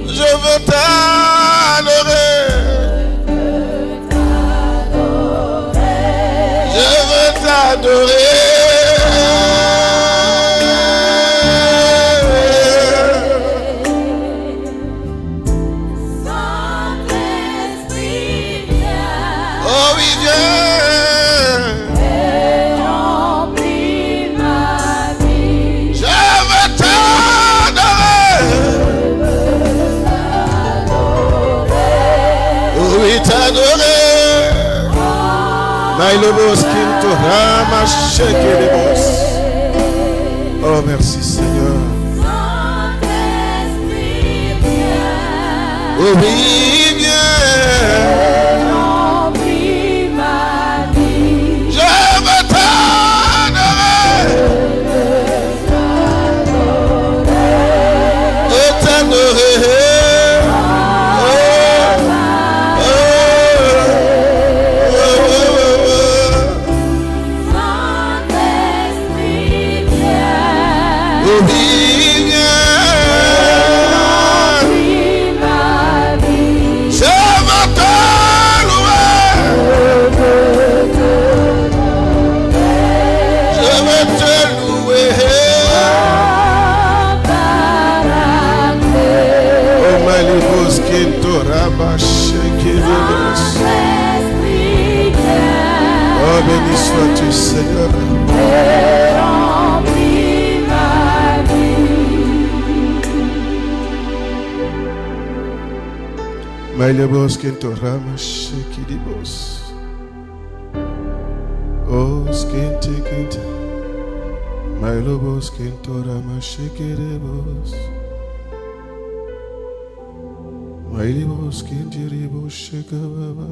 Je veux t'adorer. Je veux t'adorer. Oh oui, viens. Je veux t'adorer. Oui, t'adorer. Maïlobos Kinto Rama Shekelebos. Oh, merci Seigneur. Oh, oui, viens. Je veux t'adorer. Oh, t'adorer. Oh, béni sois-tu, Seigneur. Maïlebos Kintorama Shekidibos. Oh, Skinti Kinti. Maïlebos Kintorama Shekidibos. Maïlebos Kintiribos Shekababa.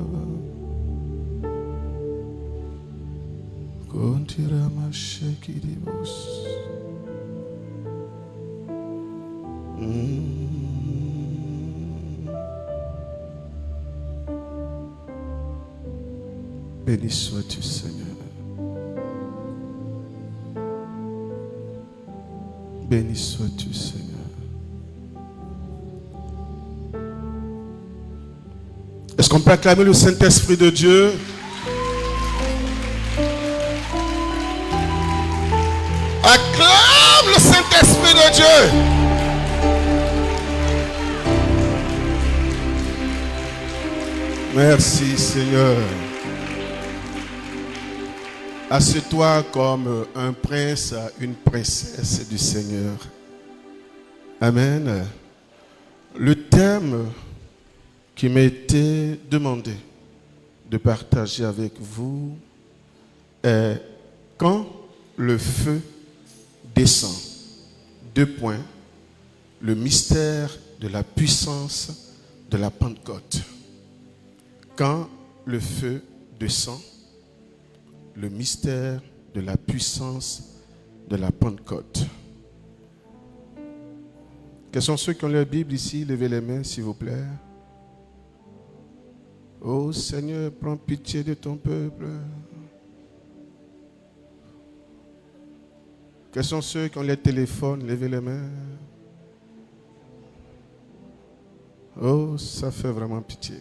Kontirama Shekidibos. Béni sois-tu, Seigneur. Béni sois-tu, Seigneur. Est-ce qu'on peut acclamer le Saint-Esprit de Dieu? Acclame le Saint-Esprit de Dieu. Merci, Seigneur. Assieds-toi comme un prince, une princesse du Seigneur. Amen. Le thème qui m'a été demandé de partager avec vous est quand le feu descend. 2 points. Le mystère de la puissance de la Pentecôte. Quand le feu descend, le mystère de la puissance de la Pentecôte. Quels sont ceux qui ont leur Bible ici? Levez les mains, s'il vous plaît. Oh Seigneur, prends pitié de ton peuple. Quels sont ceux qui ont les téléphones? Levez les mains. Oh, ça fait vraiment pitié.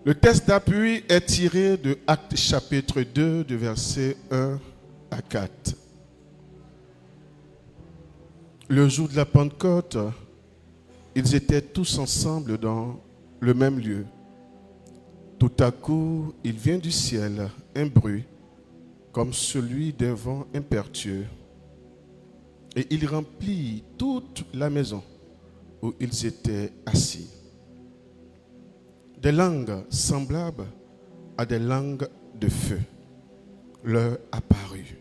Le texte d'appui est tiré de Actes chapitre 2, de versets 1 à 4. Le jour de la Pentecôte, ils étaient tous ensemble dans le même lieu. Tout à coup, il vient du ciel un bruit comme celui d'un vent impétueux. Et il remplit toute la maison où ils étaient assis. Des langues semblables à des langues de feu leur apparurent,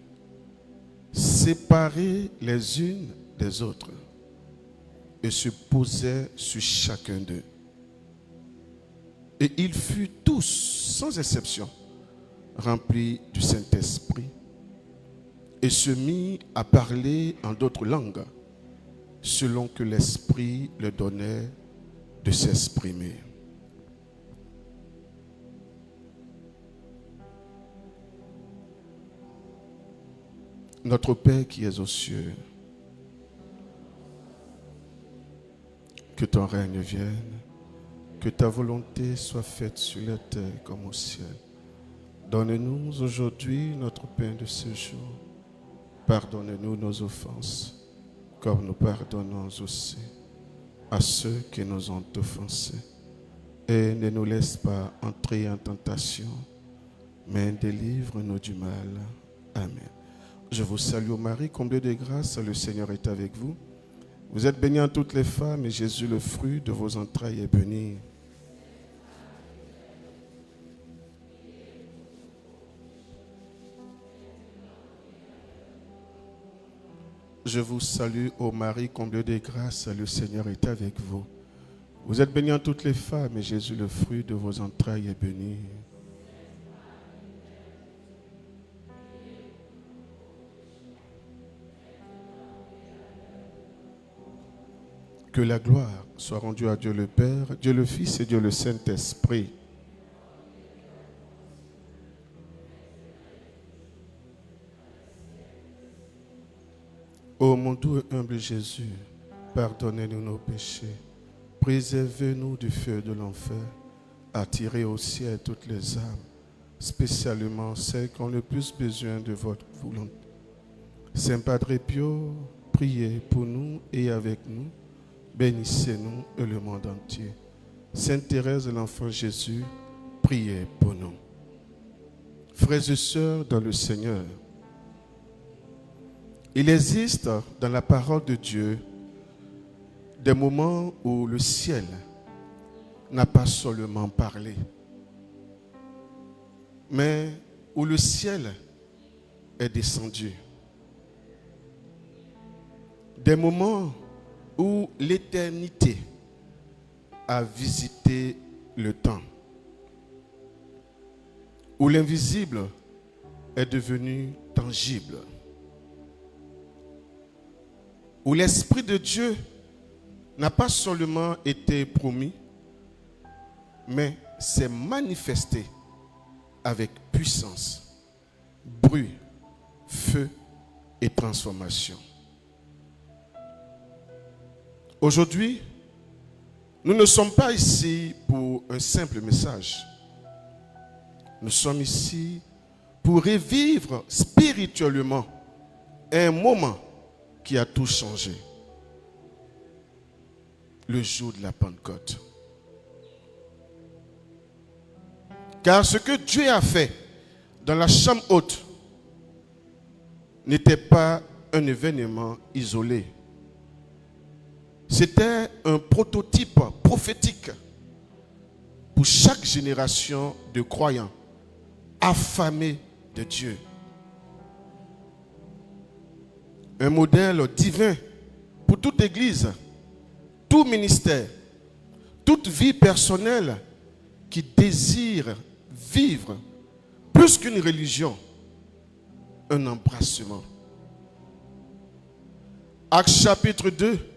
séparées les unes des autres, et se posaient sur chacun d'eux. Et ils furent tous, sans exception, remplis du Saint-Esprit, et se mit à parler en d'autres langues, selon que l'Esprit leur donnait de s'exprimer. Notre Père qui es aux cieux, que ton règne vienne, que ta volonté soit faite sur la terre comme au ciel. Donne-nous aujourd'hui notre pain de ce jour. Pardonne-nous nos offenses, comme nous pardonnons aussi à ceux qui nous ont offensés. Et ne nous laisse pas entrer en tentation, mais délivre-nous du mal. Amen. Je vous salue Marie, comblée de grâce, le Seigneur est avec vous. Vous êtes bénie en toutes les femmes, et Jésus, le fruit de vos entrailles, est béni. Je vous salue, ô Marie, comblée de grâce, le Seigneur est avec vous. Vous êtes bénie en toutes les femmes, et Jésus, le fruit de vos entrailles, est béni. Que la gloire soit rendue à Dieu le Père, Dieu le Fils et Dieu le Saint-Esprit. Ô mon doux et humble Jésus, pardonnez-nous nos péchés, préservez-nous du feu de l'enfer, attirez au ciel toutes les âmes, spécialement celles qui ont le plus besoin de votre volonté. Saint Padre Pio, priez pour nous et avec nous, bénissez-nous et le monde entier. Sainte Thérèse de l'Enfant Jésus, priez pour nous. Frères et sœurs dans le Seigneur, il existe dans la parole de Dieu des moments où le ciel n'a pas seulement parlé, mais où le ciel est descendu. Des moments où l'éternité a visité le temps, où l'invisible est devenu tangible, où l'Esprit de Dieu n'a pas seulement été promis, mais s'est manifesté avec puissance, bruit, feu et transformation. Aujourd'hui, nous ne sommes pas ici pour un simple message. Nous sommes ici pour revivre spirituellement un moment qui a tout changé. Le jour de la Pentecôte. Car ce que Dieu a fait dans la chambre haute n'était pas un événement isolé. C'était un prototype prophétique pour chaque génération de croyants affamés de Dieu. Un modèle divin pour toute église, tout ministère, toute vie personnelle qui désire vivre plus qu'une religion, un embrassement. Actes chapitre 2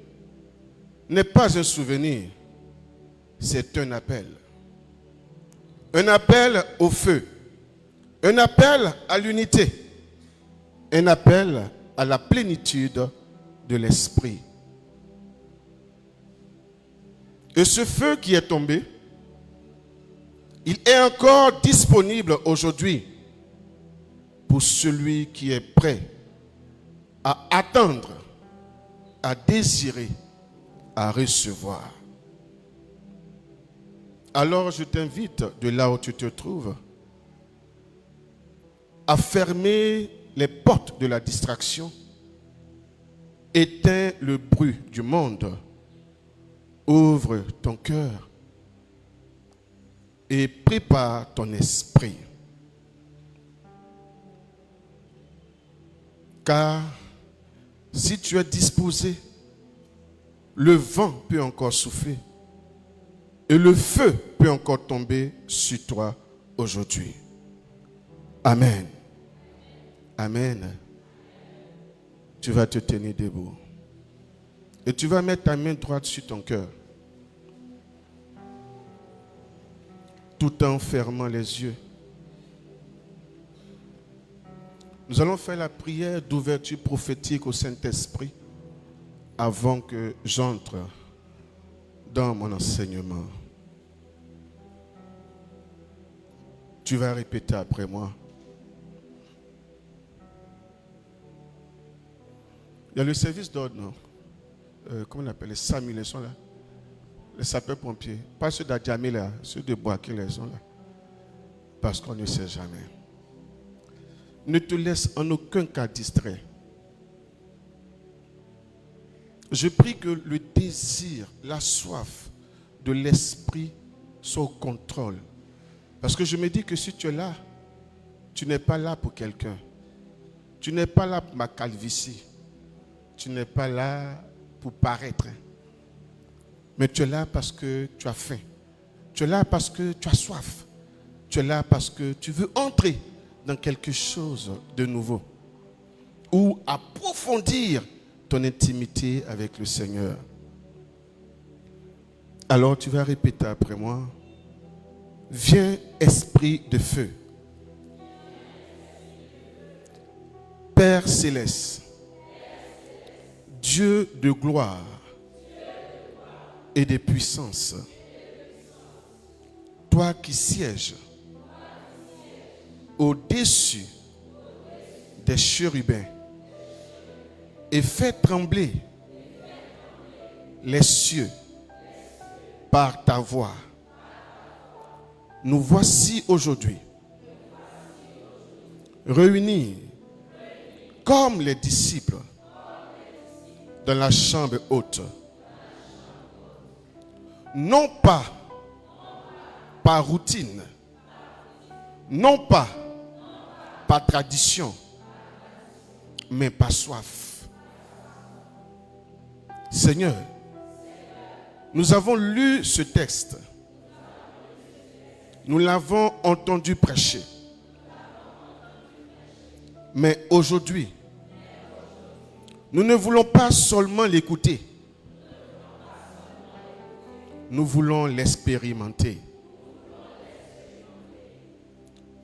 n'est pas un souvenir, c'est un appel. Un appel au feu, un appel à l'unité, un appel à la plénitude de l'esprit. Et ce feu qui est tombé, il est encore disponible aujourd'hui pour celui qui est prêt à attendre, à désirer, à recevoir. Alors je t'invite, de là où tu te trouves, à fermer les portes de la distraction, éteins le bruit du monde, ouvre ton cœur et prépare ton esprit. Car si tu es disposé, le vent peut encore souffler et le feu peut encore tomber sur toi aujourd'hui. Amen. Amen. Tu vas te tenir debout. Et tu vas mettre ta main droite sur ton cœur. Tout en fermant les yeux. Nous allons faire la prière d'ouverture prophétique au Saint-Esprit avant que j'entre dans mon enseignement. Tu vas répéter après moi. Il y a le service d'ordre, non? Comment on appelle les SAMU, ils sont là. Les sapeurs-pompiers. Pas ceux d'Adjamé là, ceux de Boaké, ils sont là. Parce qu'on ne sait jamais. Ne te laisse en aucun cas distrait. Je prie que le désir, la soif de l'esprit soit au contrôle. Parce que je me dis que si tu es là, tu n'es pas là pour quelqu'un. Tu n'es pas là pour ma calvitie. Tu n'es pas là pour paraître. Mais tu es là parce que tu as faim. Tu es là parce que tu as soif. Tu es là parce que tu veux entrer dans quelque chose de nouveau. Ou approfondir ton intimité avec le Seigneur. Alors tu vas répéter après moi. Viens, esprit de feu. Père céleste, Dieu de gloire et de puissance, toi qui sièges au-dessus des chérubins et fais trembler les cieux par ta voix. Nous voici aujourd'hui réunis comme les disciples dans la chambre haute. Non pas par routine, non pas par tradition, mais par soif. Seigneur, nous avons lu ce texte. Nous l'avons entendu prêcher. Mais aujourd'hui, nous ne voulons pas seulement l'écouter. Nous voulons l'expérimenter.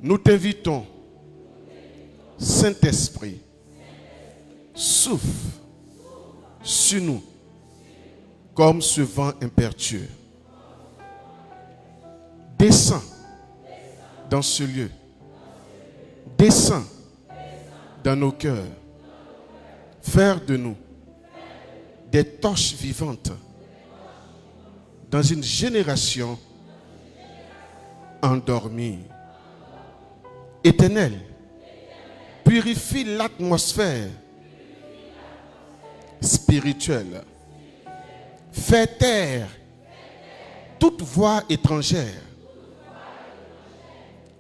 Nous t'invitons, Saint-Esprit, souffle sur nous comme ce vent impétueux. Descends dans ce lieu. Descends dans nos cœurs. Faire de nous des torches vivantes dans une génération endormie. Éternel, purifie l'atmosphère spirituelle. Fais taire toute voix étrangère.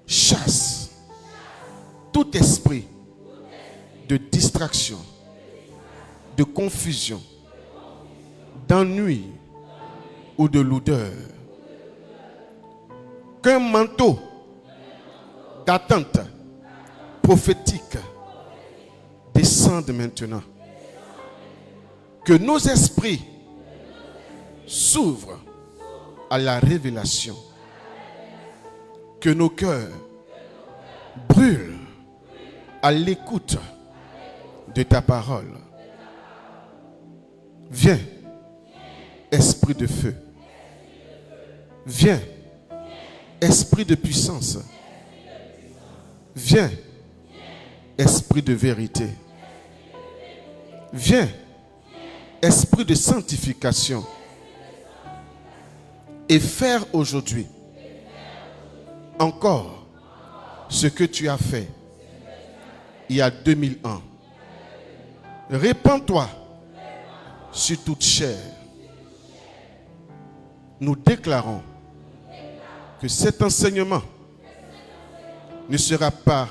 Chasse tout esprit de distraction, de confusion, d'ennui ou de lourdeur. Qu'un manteau d'attente prophétique descende maintenant. Que nos esprits s'ouvrent à la révélation. Que nos cœurs brûlent à l'écoute de ta parole. Viens, esprit de feu. Viens, esprit de puissance. Viens, esprit de vérité. Viens, esprit de sanctification. Et faire aujourd'hui encore ce que tu as fait il y a 2000 ans. Répands-toi sur toute chair. Nous déclarons que cet enseignement ne sera pas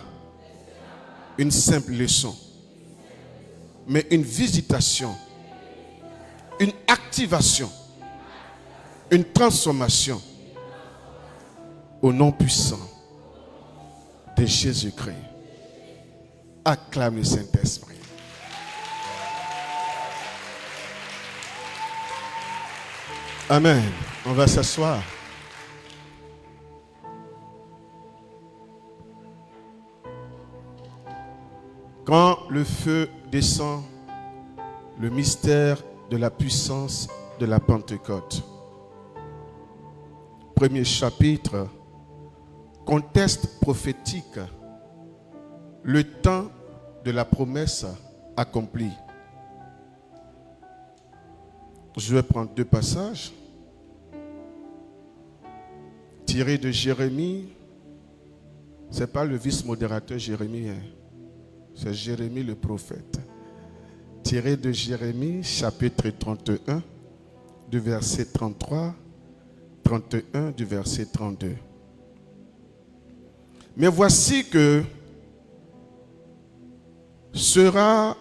une simple leçon, mais une visitation, une activation, une transformation au nom puissant de Jésus-Christ. Acclame le Saint-Esprit. Amen. On va s'asseoir. Quand le feu descend, le mystère de la puissance de la Pentecôte. premier chapitre, contexte prophétique, le temps de la promesse accomplie. Je vais prendre deux passages tirés de Jérémie. Ce n'est pas le vice-modérateur Jérémie, hein. C'est Jérémie le prophète. Tiré de Jérémie, chapitre 31, du verset 33, 31 du verset 32. Mais voici quelle sera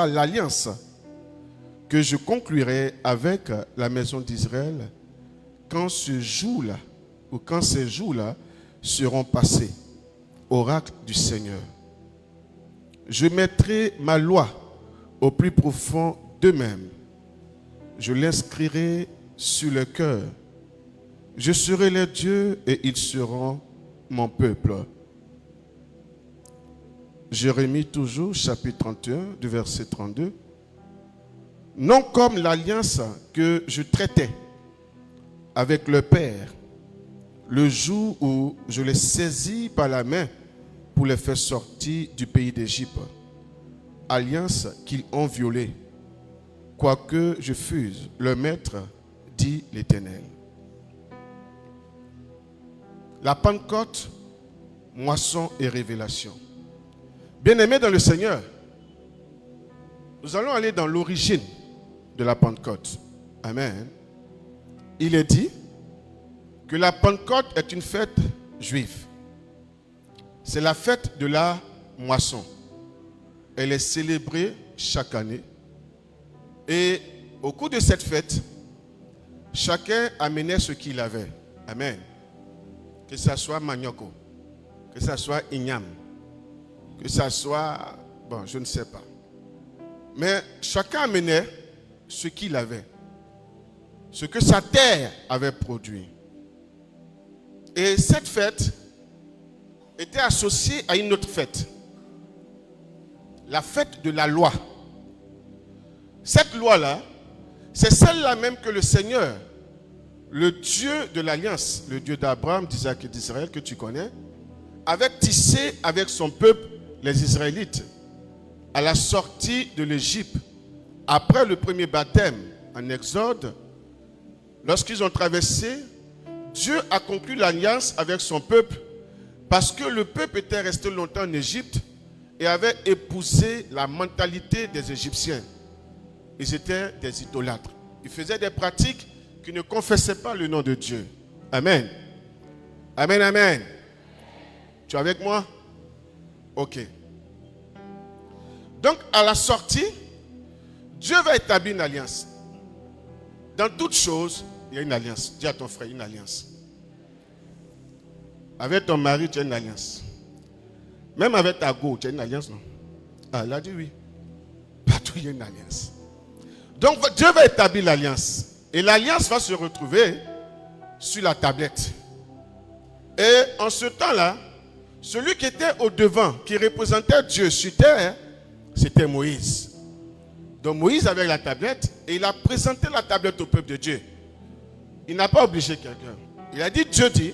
l'alliance que je conclurai avec la maison d'Israël quand ces jours-là seront passés, oracle du Seigneur. Je mettrai ma loi au plus profond d'eux-mêmes. Je l'inscrirai sur le cœur. Je serai leur Dieu et ils seront mon peuple. Jérémie toujours, chapitre 31, du verset 32. Non comme l'alliance que je traitais avec le Père, le jour où je les saisis par la main pour les faire sortir du pays d'Égypte. Alliance qu'ils ont violée, quoique je fuse leur maître, dit l'Éternel. La Pentecôte, moisson et révélation. Bien-aimés dans le Seigneur, nous allons aller dans l'origine de la Pentecôte. Amen. Il est dit que la Pentecôte est une fête juive. C'est la fête de la moisson. Elle est célébrée chaque année. Et au cours de cette fête, chacun amenait ce qu'il avait. Amen. Que ce soit manioko, que ce soit igname, que ce soit, bon, je ne sais pas. Mais chacun amenait ce qu'il avait, ce que sa terre avait produit. Et cette fête était associée à une autre fête, la fête de la loi. Cette loi-là, c'est celle-là même que le Seigneur, le Dieu de l'Alliance, le Dieu d'Abraham, d'Isaac et d'Israël, que tu connais, avait tissé avec son peuple, les Israélites, à la sortie de l'Égypte, après le premier baptême en Exode. Lorsqu'ils ont traversé, Dieu a conclu l'alliance avec son peuple parce que le peuple était resté longtemps en Égypte et avait épousé la mentalité des Égyptiens. Ils étaient des idolâtres. Ils faisaient des pratiques qui ne confessaient pas le nom de Dieu. Amen. Amen, amen. Tu es avec moi? Ok. Donc, à la sortie, Dieu va établir une alliance. Dans toutes choses, il y a une alliance. Dis à ton frère, une alliance. Avec ton mari, tu as une alliance. Même avec ta go, tu as une alliance, non? Ah, il a dit oui. Partout, il y a une alliance. Donc, Dieu va établir l'alliance. Et l'alliance va se retrouver sur la tablette. Et en ce temps-là, celui qui était au devant, qui représentait Dieu sur terre, c'était Moïse. Donc Moïse avait la tablette et il a présenté la tablette au peuple de Dieu. Il n'a pas obligé quelqu'un. Il a dit, Dieu dit,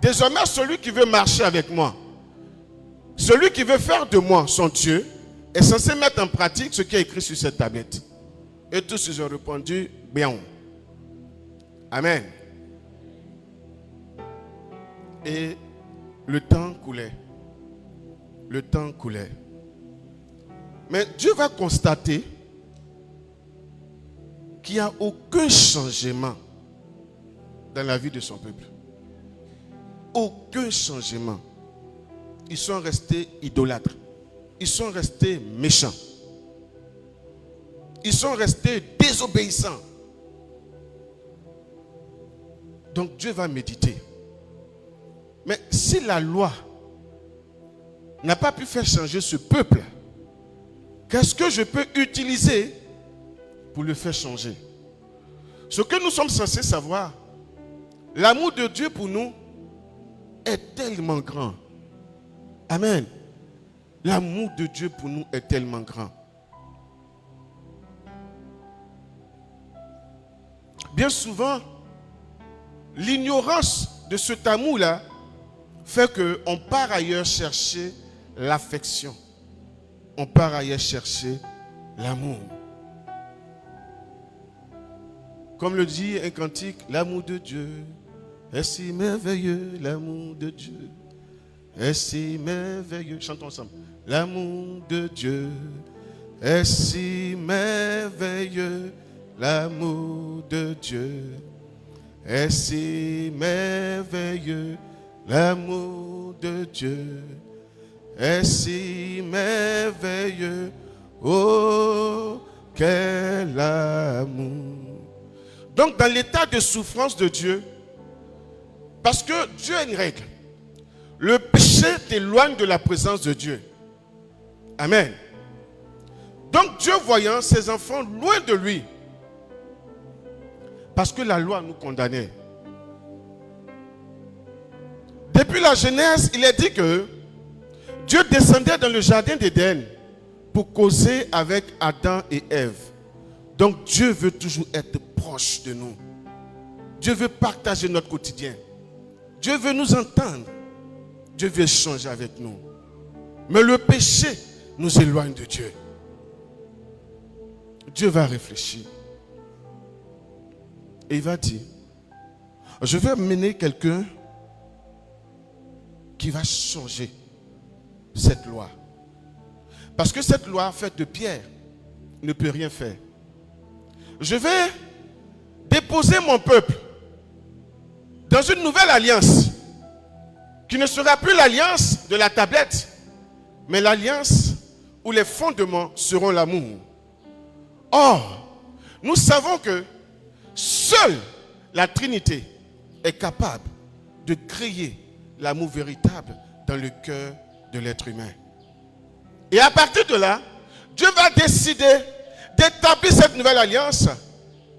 désormais celui qui veut marcher avec moi, celui qui veut faire de moi son Dieu, est censé mettre en pratique ce qui est écrit sur cette tablette. Et tous ils ont répondu, bien. Amen. Et le temps coulait. Le temps coulait. Mais Dieu va constater qu'il n'y a aucun changement dans la vie de son peuple. Aucun changement. Ils sont restés idolâtres. Ils sont restés méchants. Ils sont restés désobéissants. Donc Dieu va méditer. Mais si la loi n'a pas pu faire changer ce peuple, qu'est-ce que je peux utiliser pour le faire changer? Ce que nous sommes censés savoir, l'amour de Dieu pour nous est tellement grand. Amen. L'amour de Dieu pour nous est tellement grand. bien souvent, l'ignorance de cet amour-là fait qu'on part ailleurs chercher l'affection. On part ailleurs chercher l'amour. Comme le dit un cantique, l'amour de Dieu est si merveilleux, l'amour de Dieu est si merveilleux. Chantons ensemble. L'amour de Dieu est si merveilleux, l'amour de Dieu est si merveilleux, l'amour de Dieu est si merveilleux. Oh, quel amour. Donc dans l'état de souffrance de Dieu, parce que Dieu a une règle, le péché t'éloigne de la présence de Dieu. Amen. Donc Dieu voyant ses enfants loin de lui, parce que la loi nous condamnait. Depuis la Genèse, il est dit que Dieu descendait dans le jardin d'Éden pour causer avec Adam et Ève. Donc Dieu veut toujours être proche de nous. Dieu veut partager notre quotidien. Dieu veut nous entendre. Dieu veut échanger avec nous. Mais le péché nous éloigne de Dieu. Dieu va réfléchir. Et il va dire, je vais mener quelqu'un qui va changer cette loi. Parce que cette loi faite de pierre ne peut rien faire. Je vais déposer mon peuple dans une nouvelle alliance qui ne sera plus l'alliance de la tablette, mais l'alliance où les fondements seront l'amour. Or, nous savons que seule la Trinité est capable de créer l'amour véritable dans le cœur de l'être humain. Et à partir de là, Dieu va décider d'établir cette nouvelle alliance,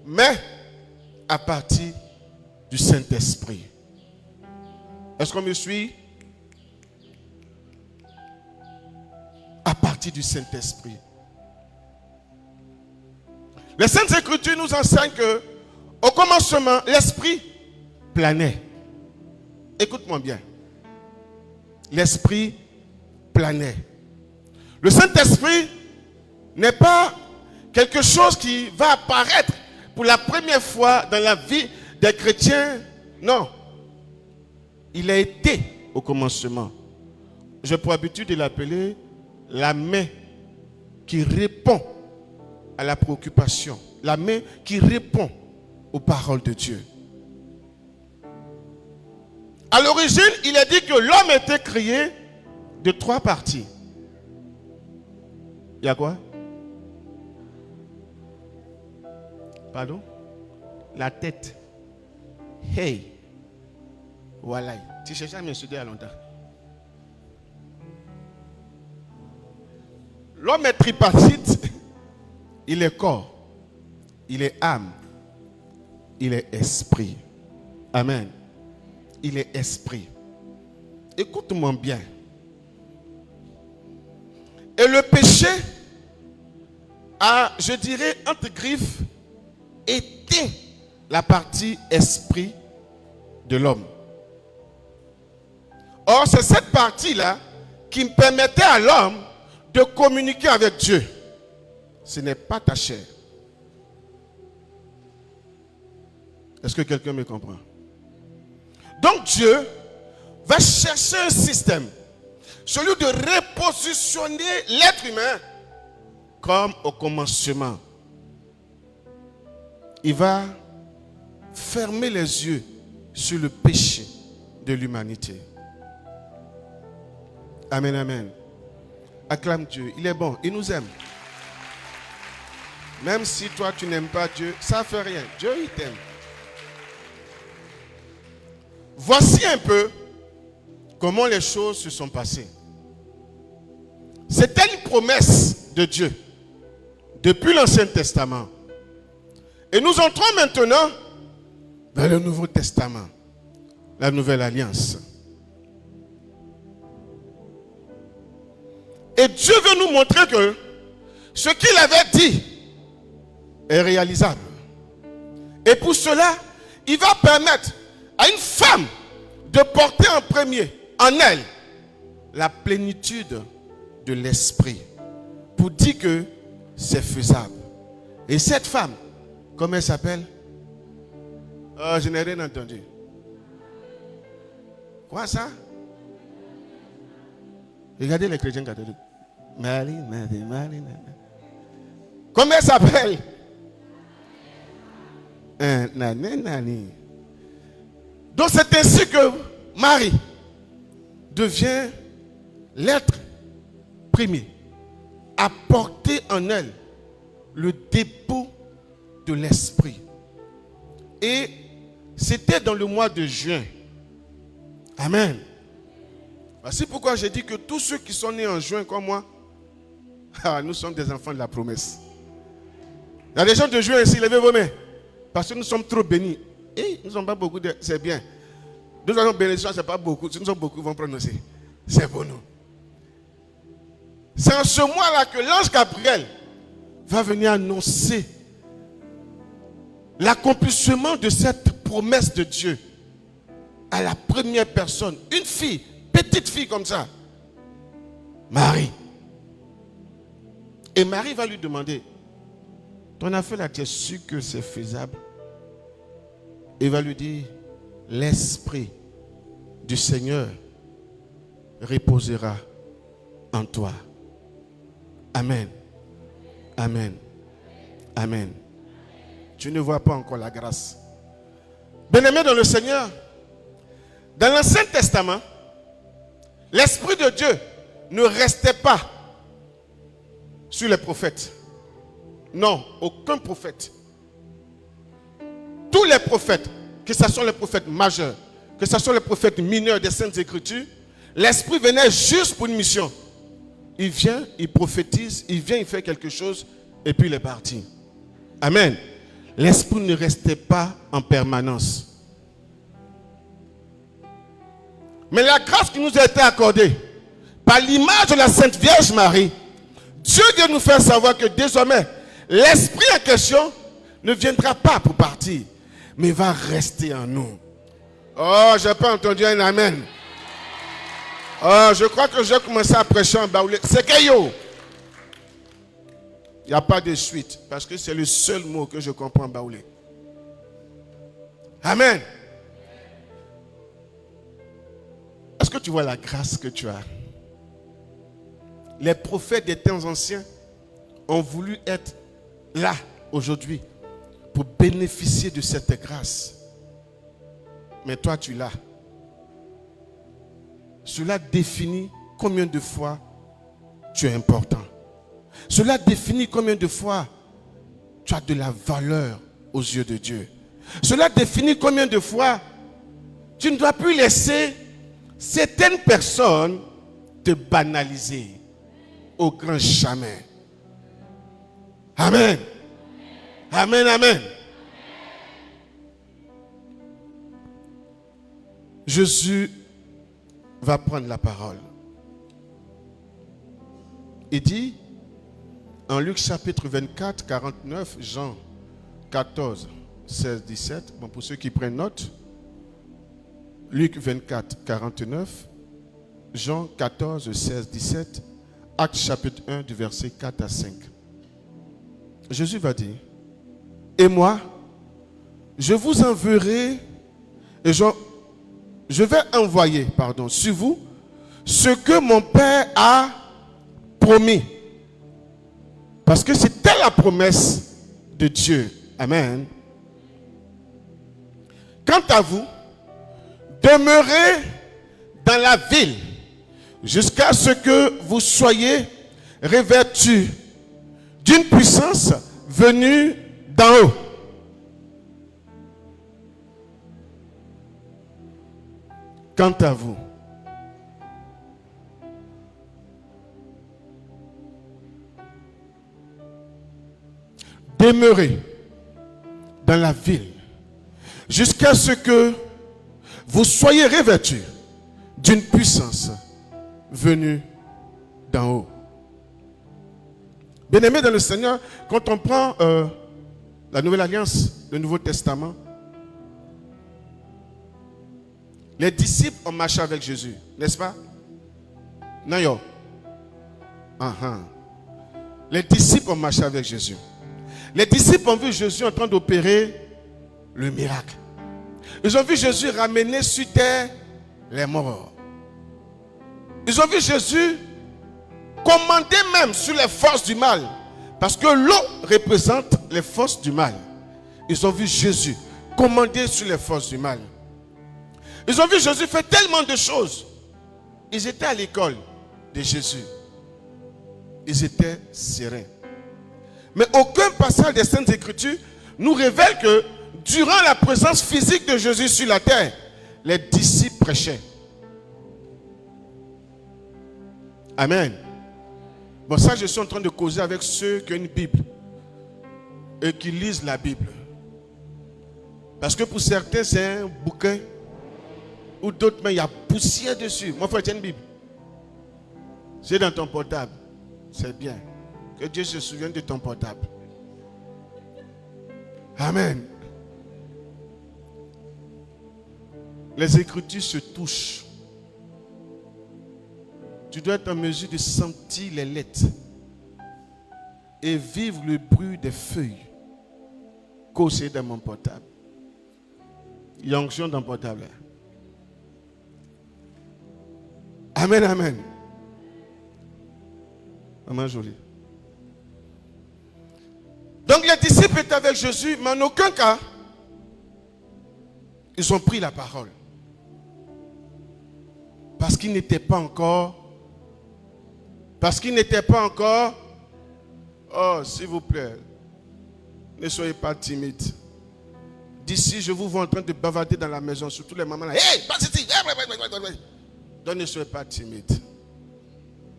mais à partir du Saint-Esprit. Est-ce qu'on me suit? À partir du Saint-Esprit. Les Saintes Écritures nous enseignent que au commencement, l'Esprit planait. Écoute-moi bien. L'Esprit planait. Le Saint-Esprit n'est pas quelque chose qui va apparaître pour la première fois dans la vie des chrétiens. Non. Il a été au commencement. J'ai pour habitude de l'appeler la main qui répond à la préoccupation. La main qui répond aux paroles de Dieu. À l'origine, il est dit que l'homme était créé de 3 parties. Il y a quoi? Pardon? La tête. Hey. Voilà. Tu cherches à m'insulter à longtemps. L'homme est tripartite. Il est corps. Il est âme. Il est esprit. Amen. Il est esprit. Écoute-moi bien. Et le péché a, je dirais, entre griffes, éteint la partie esprit de l'homme. Or, c'est cette partie-là qui permettait à l'homme de communiquer avec Dieu. Ce n'est pas ta chair. Est-ce que quelqu'un me comprend? Donc Dieu va chercher un système, celui de repositionner l'être humain comme au commencement. Il va fermer les yeux sur le péché de l'humanité. Amen, amen. Acclame Dieu. Il est bon, il nous aime. Même si toi tu n'aimes pas Dieu, ça ne fait rien. Dieu il t'aime. Voici un peu comment les choses se sont passées. C'était une promesse de Dieu depuis l'Ancien Testament. Et nous entrons maintenant dans le Nouveau Testament, la Nouvelle Alliance. Et Dieu veut nous montrer que ce qu'il avait dit est réalisable. Et pour cela, il va permettre à une femme de porter en premier en elle la plénitude de l'esprit. Pour dire que c'est faisable. Et cette femme, comment elle s'appelle? Oh, je n'ai rien entendu. Quoi ça? Regardez les chrétiens catholiques. Marie. Comment elle s'appelle? Donc c'est ainsi que Marie devient l'être premier à porter en elle le dépôt de l'esprit. Et c'était dans le mois de juin. Amen. Voici pourquoi j'ai dit que tous ceux qui sont nés en juin comme moi, nous sommes des enfants de la promesse. Il y a des gens de juin ici, levez vos mains. Parce que nous sommes trop bénis. Et nous n'avons pas beaucoup de... C'est bien. Nous avons bénédiction, ce n'est pas beaucoup. Si nous sommes beaucoup, ils vont prononcer. C'est pour nous. C'est en ce mois-là que l'ange Gabriel va venir annoncer l'accomplissement de cette promesse de Dieu à la première personne. Une fille, petite fille comme ça. Marie. Et Marie va lui demander, ton affaire là, tu es sûr que c'est faisable? Il va lui dire, l'Esprit du Seigneur reposera en toi. Amen. Amen. Amen. Tu ne vois pas encore la grâce. Bien-aimé dans le Seigneur, dans l'Ancien Testament, l'Esprit de Dieu ne restait pas sur les prophètes. Non, aucun prophète. Tous les prophètes, que ce soit les prophètes majeurs, que ce soit les prophètes mineurs des Saintes Écritures, l'Esprit venait juste pour une mission. Il vient, il prophétise, il vient, il fait quelque chose, et puis il est parti. Amen. L'Esprit ne restait pas en permanence. Mais la grâce qui nous a été accordée par l'image de la Sainte Vierge Marie, Dieu vient nous faire savoir que désormais, l'Esprit en question ne viendra pas pour partir, mais va rester en nous. Oh, je n'ai pas entendu un amen. Oh, je crois que j'ai commencé à prêcher en baoulé. C'est que yo. Il n'y a pas de suite, parce que c'est le seul mot que je comprends en baoulé. Amen. Est-ce que tu vois la grâce que tu as? Les prophètes des temps anciens ont voulu être là aujourd'hui pour bénéficier de cette grâce. Mais toi, tu l'as. Cela définit combien de fois tu es important. Cela définit combien de fois tu as de la valeur aux yeux de Dieu. Cela définit combien de fois tu ne dois plus laisser certaines personnes te banaliser au grand jamais. Amen. Amen, amen. Jésus va prendre la parole. Il dit, en Luc chapitre 24, 49, Jean 14, 16, 17, bon, pour ceux qui prennent note, Luc 24, 49, Jean 14, 16, 17, Actes chapitre 1 du verset 4 à 5. Jésus va dire, et moi, je vous enverrai, et je vais envoyer, sur vous, ce que mon Père a promis. Parce que c'était la promesse de Dieu. Amen. Quant à vous, demeurez dans la ville jusqu'à ce que vous soyez revêtus d'une puissance venue d'en haut. Quant à vous, demeurez dans la ville jusqu'à ce que vous soyez revêtus d'une puissance venue d'en haut. Bien-aimés dans le Seigneur, quand on prend La Nouvelle Alliance, le Nouveau Testament. Les disciples ont marché avec Jésus, n'est-ce pas? Non, yo. Les disciples ont marché avec Jésus. Les disciples ont vu Jésus en train d'opérer le miracle. Ils ont vu Jésus ramener sur terre les morts. Ils ont vu Jésus commander même sur les forces du mal. Parce que l'eau représente les forces du mal. Ils ont vu Jésus commander sur les forces du mal. Ils ont vu Jésus faire tellement de choses. Ils étaient à l'école de Jésus. Ils étaient sereins. Mais aucun passage des Saintes Écritures nous révèle que durant la présence physique de Jésus sur la terre, les disciples prêchaient. Amen. Bon, ça, je suis en train de causer avec ceux qui ont une Bible et qui lisent la Bible. Parce que pour certains, c'est un bouquin ou d'autres, mais il y a poussière dessus. Moi, il faut que tu aies une Bible. C'est dans ton portable. C'est bien. Que Dieu se souvienne de ton portable. Amen. Les Écritures se touchent. Tu dois être en mesure de sentir les lettres et vivre le bruit des feuilles causées dans mon portable. Il y a onction dans le portable. Amen, amen. Maman jolie. Donc les disciples étaient avec Jésus, mais en aucun cas, ils ont pris la parole. Parce qu'ils n'étaient pas encore. Oh, s'il vous plaît, ne soyez pas timides. D'ici, je vous vois en train de bavarder dans la maison, surtout les mamans là. Hey, passe ici. Donc ne soyez pas timides.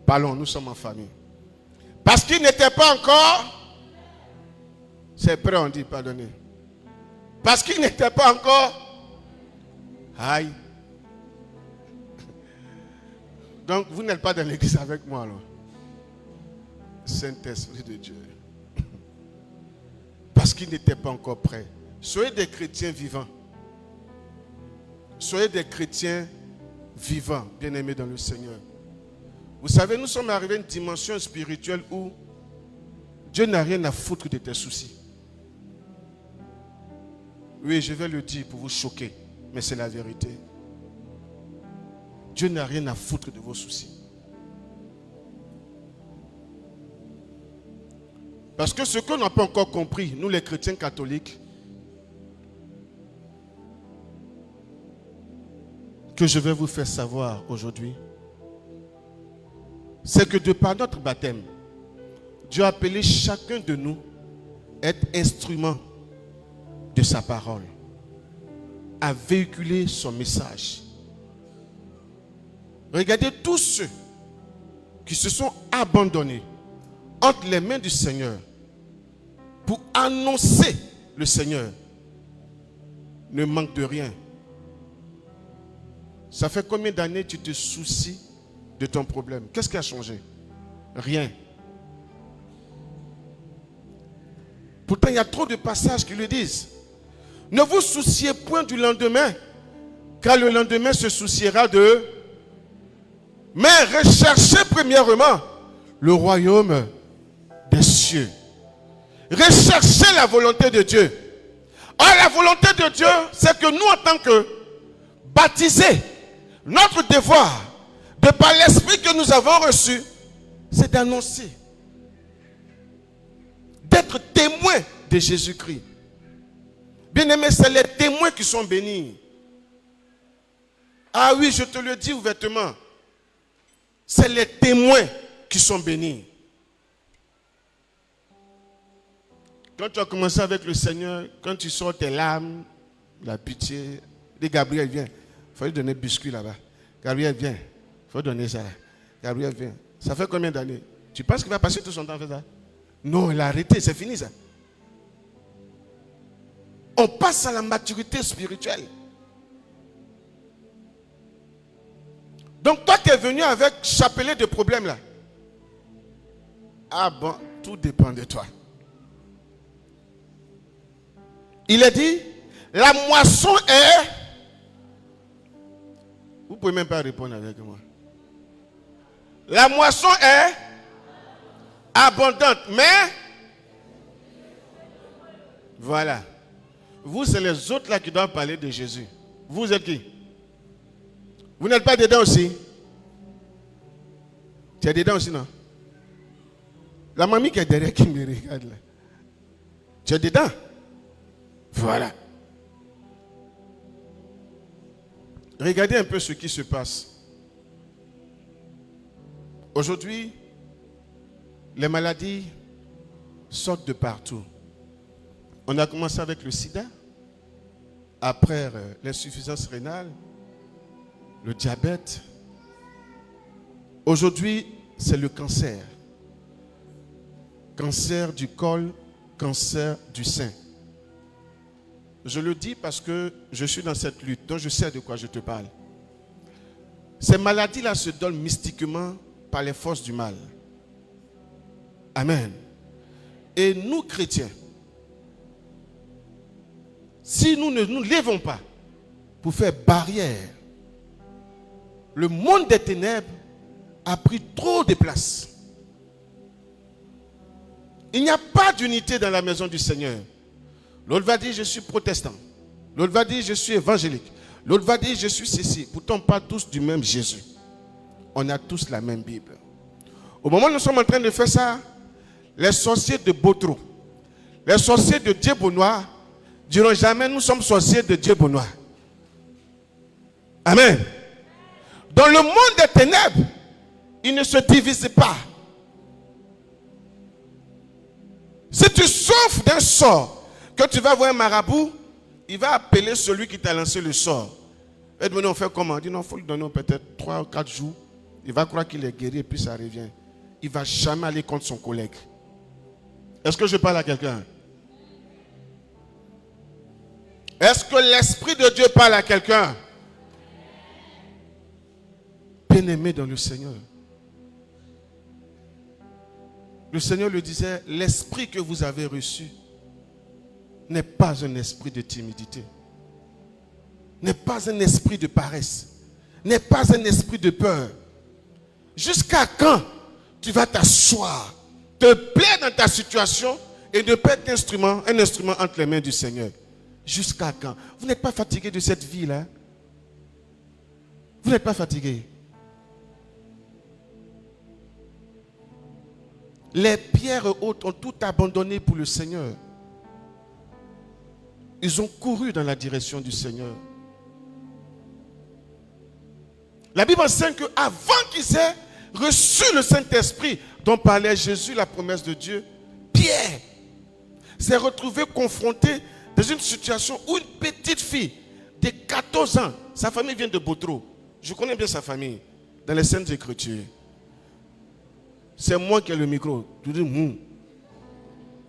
Parlons, nous sommes en famille. Parce qu'ils n'étaient pas encore. C'est prêt, on dit, pardonnez. Parce qu'ils n'étaient pas encore. Aïe. Donc, vous n'êtes pas dans l'église avec moi, alors. Saint-Esprit de Dieu. Parce qu'ils n'étaient pas encore prêts. Soyez des chrétiens vivants. Soyez des chrétiens vivants, bien-aimés dans le Seigneur. Vous savez, nous sommes arrivés à une dimension spirituelle où Dieu n'a rien à foutre de tes soucis. Oui, je vais le dire pour vous choquer, mais c'est la vérité. Dieu n'a rien à foutre de vos soucis. Parce que ce qu'on n'a pas encore compris, nous les chrétiens catholiques, que je vais vous faire savoir aujourd'hui, c'est que de par notre baptême, Dieu a appelé chacun de nous à être instrument de sa parole, à véhiculer son message. Regardez tous ceux qui se sont abandonnés entre les mains du Seigneur pour annoncer le Seigneur ne manquent de rien. Ça fait combien d'années tu te soucies de ton problème? Qu'est-ce qui a changé? Rien. Pourtant, il y a trop de passages qui le disent. Ne vous souciez point du lendemain, car le lendemain se souciera de... Mais recherchez premièrement le royaume des cieux. Recherchez la volonté de Dieu. Or, la volonté de Dieu, c'est que nous, en tant que baptisés, notre devoir, de par l'esprit que nous avons reçu, c'est d'annoncer, d'être témoins de Jésus-Christ. Bien-aimés, c'est les témoins qui sont bénis. Ah oui, je te le dis ouvertement. C'est les témoins qui sont bénis. Quand tu as commencé avec le Seigneur, quand tu sors tes larmes, la pitié, dis Gabriel, viens. Il faut lui donner biscuit là-bas. Gabriel, viens. Il faut donner ça. Gabriel, viens. Ça fait combien d'années? Tu penses qu'il va passer tout son temps à faire ça? Non, il a arrêté, c'est fini ça. On passe à la maturité spirituelle. Donc toi qui es venu avec chapelet de problèmes là. Ah bon, tout dépend de toi. Il est dit, la moisson est... Vous ne pouvez même pas répondre avec moi. La moisson est abondante, mais... Voilà. Vous, c'est les autres là qui doivent parler de Jésus. Vous êtes qui? Vous n'êtes pas dedans aussi? Tu es dedans aussi, non? La mamie qui est derrière qui me regarde là. Tu es dedans? Voilà. Regardez un peu ce qui se passe. Aujourd'hui, les maladies sortent de partout. On a commencé avec le sida, après l'insuffisance rénale, le diabète. Aujourd'hui, c'est le cancer. Cancer du col, cancer du sein. Je le dis parce que je suis dans cette lutte, donc je sais de quoi je te parle. Ces maladies-là se donnent mystiquement par les forces du mal. Amen. Et nous, chrétiens, si nous ne nous levons pas pour faire barrière, le monde des ténèbres a pris trop de place. Il n'y a pas d'unité dans la maison du Seigneur. L'autre va dire, je suis protestant. L'autre va dire, je suis évangélique. L'autre va dire, je suis ceci. Pourtant, on parle tous du même Jésus. On a tous la même Bible. Au moment où nous sommes en train de faire ça, les sorciers de Botro, les sorciers de Djebonois, diront jamais, nous sommes sorciers de Djebonois. Amen. Dans le monde des ténèbres, ils ne se divisent pas. Si tu souffres d'un sort, que tu vas voir un marabout, il va appeler celui qui t'a lancé le sort. Et demander, on fait comment? Il dit non, il faut lui donner peut-être 3 ou 4 jours. Il va croire qu'il est guéri et puis ça revient. Il ne va jamais aller contre son collègue. Est-ce que je parle à quelqu'un? Est-ce que l'Esprit de Dieu parle à quelqu'un? Bien-aimé dans le Seigneur. Le Seigneur le disait, l'esprit que vous avez reçu n'est pas un esprit de timidité, n'est pas un esprit de paresse, n'est pas un esprit de peur. Jusqu'à quand tu vas t'asseoir, te plaire dans ta situation et ne pas être un instrument entre les mains du Seigneur? Jusqu'à quand? Vous n'êtes pas fatigué de cette vie-là? Vous n'êtes pas fatigué? Les pierres hautes ont tout abandonné pour le Seigneur. Ils ont couru dans la direction du Seigneur. La Bible enseigne qu'avant qu'ils aient reçu le Saint-Esprit dont parlait Jésus, la promesse de Dieu, Pierre s'est retrouvé confronté dans une situation où une petite fille de 14 ans, sa famille vient de Botro, je connais bien sa famille, dans les Saintes Écritures. C'est moi qui ai le micro. Tu dis,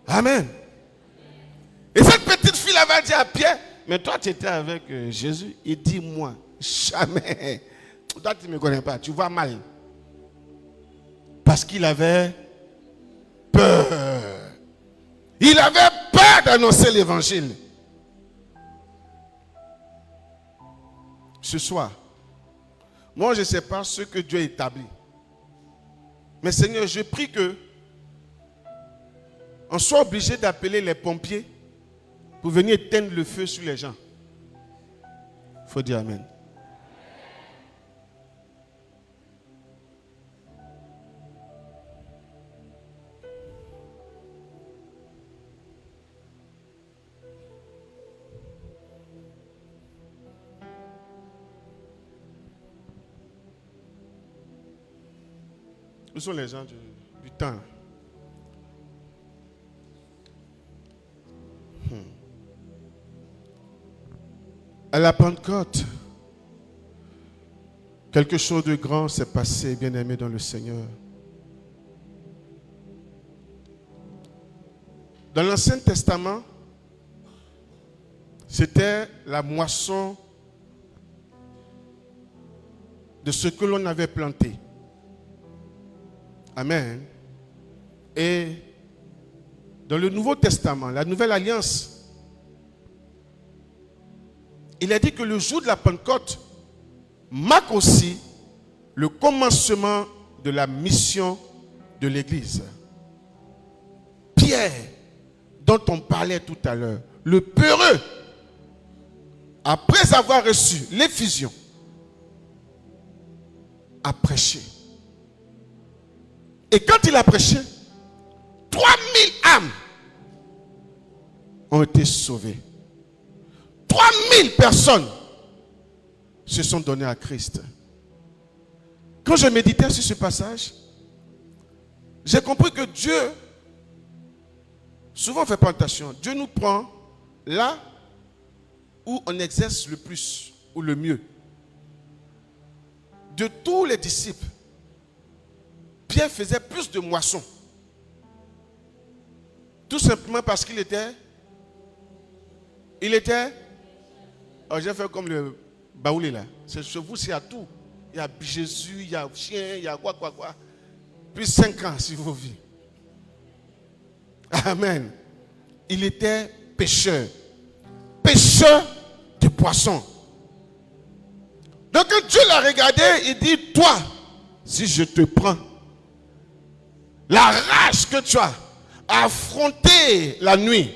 Amen. Et cette petite fille avait dit à Pierre, mais toi tu étais avec Jésus. Il dit, moi, jamais. Toi tu ne me connais pas, tu vois mal. Parce qu'il avait peur. Il avait peur d'annoncer l'évangile. Ce soir, moi je ne sais pas ce que Dieu a établi. Mais Seigneur, je prie que on soit obligé d'appeler les pompiers pour venir éteindre le feu sur les gens. Il faut dire Amen. Où sont les gens du temps? À la Pentecôte, quelque chose de grand s'est passé, bien-aimé dans le Seigneur. Dans l'Ancien Testament, c'était la moisson de ce que l'on avait planté. Amen. Et dans le Nouveau Testament, la Nouvelle Alliance, il a dit que le jour de la Pentecôte marque aussi le commencement de la mission de l'Église. Pierre, dont on parlait tout à l'heure, le peureux, après avoir reçu l'effusion, a prêché. Et quand il a prêché, 3000 âmes ont été sauvées. 3000 personnes se sont données à Christ. Quand je méditais sur ce passage, j'ai compris que Dieu, souvent on fait présentation, Dieu nous prend là où on exerce le plus ou le mieux. De tous les disciples, Pierre faisait plus de moissons. Tout simplement parce qu'il était... Oh, j'ai fait comme le baoulé là. Chez vous, il y a tout. Il y a Jésus, il y a chien, il y a quoi. Plus 5 ans si vous vivez. Amen. Il était pêcheur. Pêcheur de poissons. Donc quand Dieu l'a regardé, il dit, toi, si je te prends, la rage que tu as, affronter la nuit,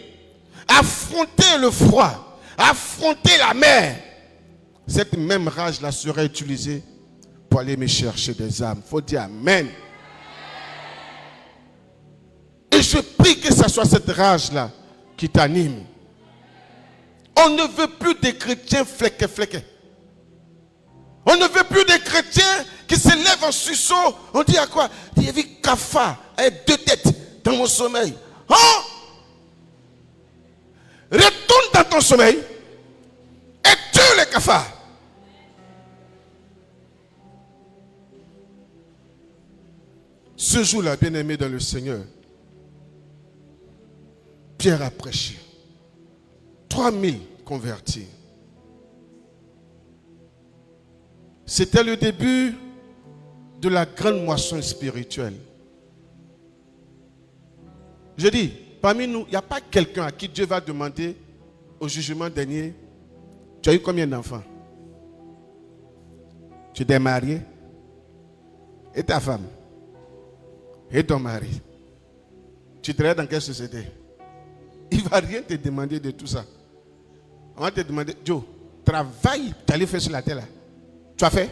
affronter le froid, affronter la mer, cette même rage-là sera utilisée pour aller me chercher des âmes. Il faut dire Amen. Et je prie que ce soit cette rage-là qui t'anime. On ne veut plus des chrétiens flequés. On ne veut plus des chrétiens qui se lèvent en sursaut. On dit à quoi? Il y a vu Kafa avec 2 têtes dans mon sommeil. Oh! Retourne dans ton sommeil et tue les cafards. Ce jour-là, bien-aimé dans le Seigneur, Pierre a prêché. 3000 convertis. C'était le début de la grande moisson spirituelle. Je dis, parmi nous, il n'y a pas quelqu'un à qui Dieu va demander au jugement dernier, tu as eu combien d'enfants? Tu es marié? Et ta femme? Et ton mari? Tu travailles dans quelle société? Il ne va rien te demander de tout ça. On va te demander, Joe, travail, tu allais faire sur la terre là. Tu as fait?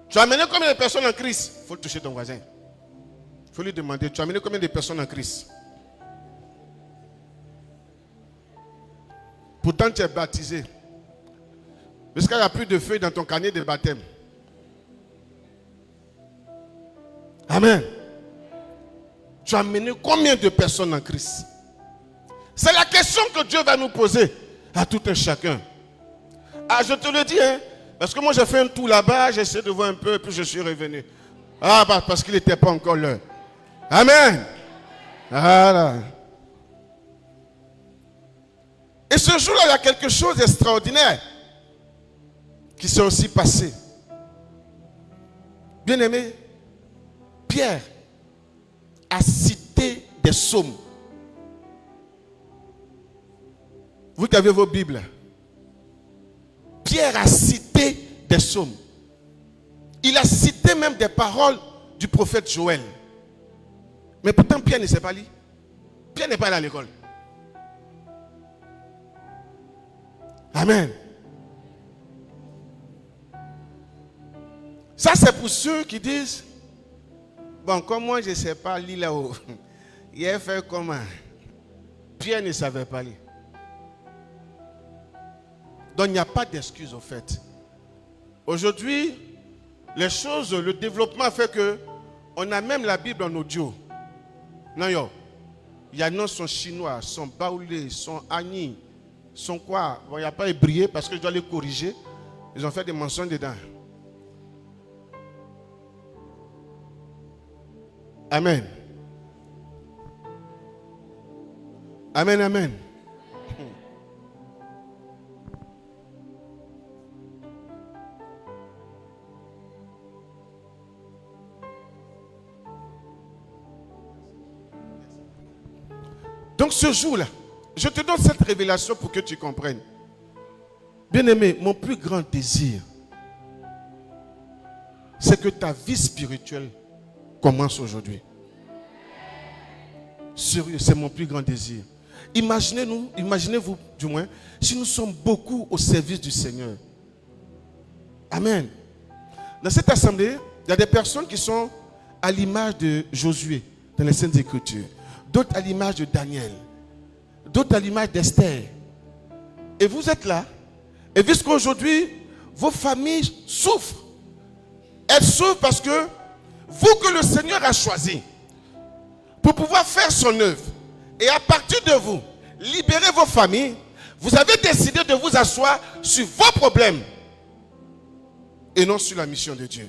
Tu as amené combien de personnes en Christ? Il faut toucher ton voisin. Il faut lui demander, tu as amené combien de personnes en Christ? Pourtant tu es baptisé. Parce qu'il n'y a plus de feuilles dans ton carnet de baptême. Amen. Tu as amené combien de personnes en Christ? C'est la question que Dieu va nous poser à tout un chacun. Ah, je te le dis, hein, parce que moi j'ai fait un tour là-bas, j'ai essayé de voir un peu, puis je suis revenu. Ah, parce qu'il n'était pas encore l'heure. Amen. Voilà. Et ce jour-là, il y a quelque chose d'extraordinaire qui s'est aussi passé. Bien-aimé, Pierre a cité des psaumes. Vous qui avez vos Bibles, Pierre a cité des psaumes. Il a cité même des paroles du prophète Joël. Mais pourtant, Pierre ne sait pas lire. Pierre n'est pas allé à l'école. Amen. Ça, c'est pour ceux qui disent, bon, comme moi, je ne sais pas lire là-haut. Il a fait comment? Pierre ne savait pas lire. Donc, il n'y a pas d'excuse au fait. Aujourd'hui, les choses, le développement fait que on a même la Bible en audio. Non, yo. Il y a non, son chinois, son baoulé, son ani, son quoi. Bon, il n'y a pas ébrié parce que je dois les corriger. Ils ont fait des mensonges dedans. Amen. Amen, amen. Donc ce jour-là, Je te donne cette révélation pour que tu comprennes. Bien-aimé, mon plus grand désir, c'est que ta vie spirituelle commence aujourd'hui. Sérieux, c'est mon plus grand désir. Imaginez-vous du moins, si nous sommes beaucoup au service du Seigneur. Amen. Dans cette assemblée, il y a des personnes qui sont à l'image de Josué dans les Saintes Écritures, d'autres à l'image de Daniel, d'autres à l'image d'Esther. Et vous êtes là, et puisqu'aujourd'hui, vos familles souffrent. Elles souffrent parce que vous que le Seigneur a choisi pour pouvoir faire son œuvre, et à partir de vous, libérer vos familles, vous avez décidé de vous asseoir sur vos problèmes et non sur la mission de Dieu.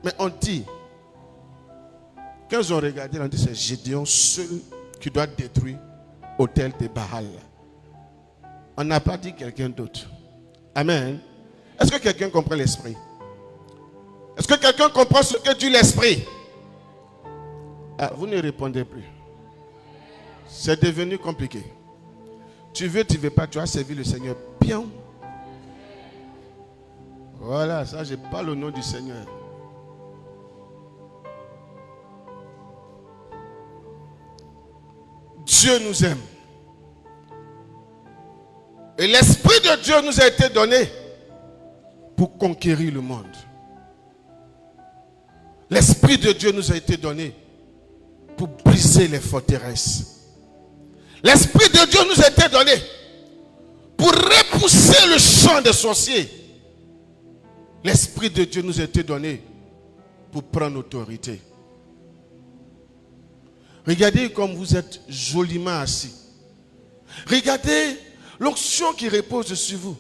Mais on dit, quand ils ont regardé, on dit c'est Gédéon seul qui doit détruire l'autel de Baal. On n'a pas dit quelqu'un d'autre. Amen. Est-ce que quelqu'un comprend l'esprit? Est-ce que quelqu'un comprend ce que dit l'esprit? Ah, vous ne répondez plus. C'est devenu compliqué. Tu veux pas, tu as servi le Seigneur bien. Voilà, ça, je parle au nom du Seigneur. Dieu nous aime. Et l'Esprit de Dieu nous a été donné pour conquérir le monde. L'Esprit de Dieu nous a été donné pour briser les forteresses. L'Esprit de Dieu nous a été donné pour repousser le chant des sorciers. L'Esprit de Dieu nous a été donné pour prendre autorité. Regardez comme vous êtes joliment assis. Regardez l'onction qui repose sur vous.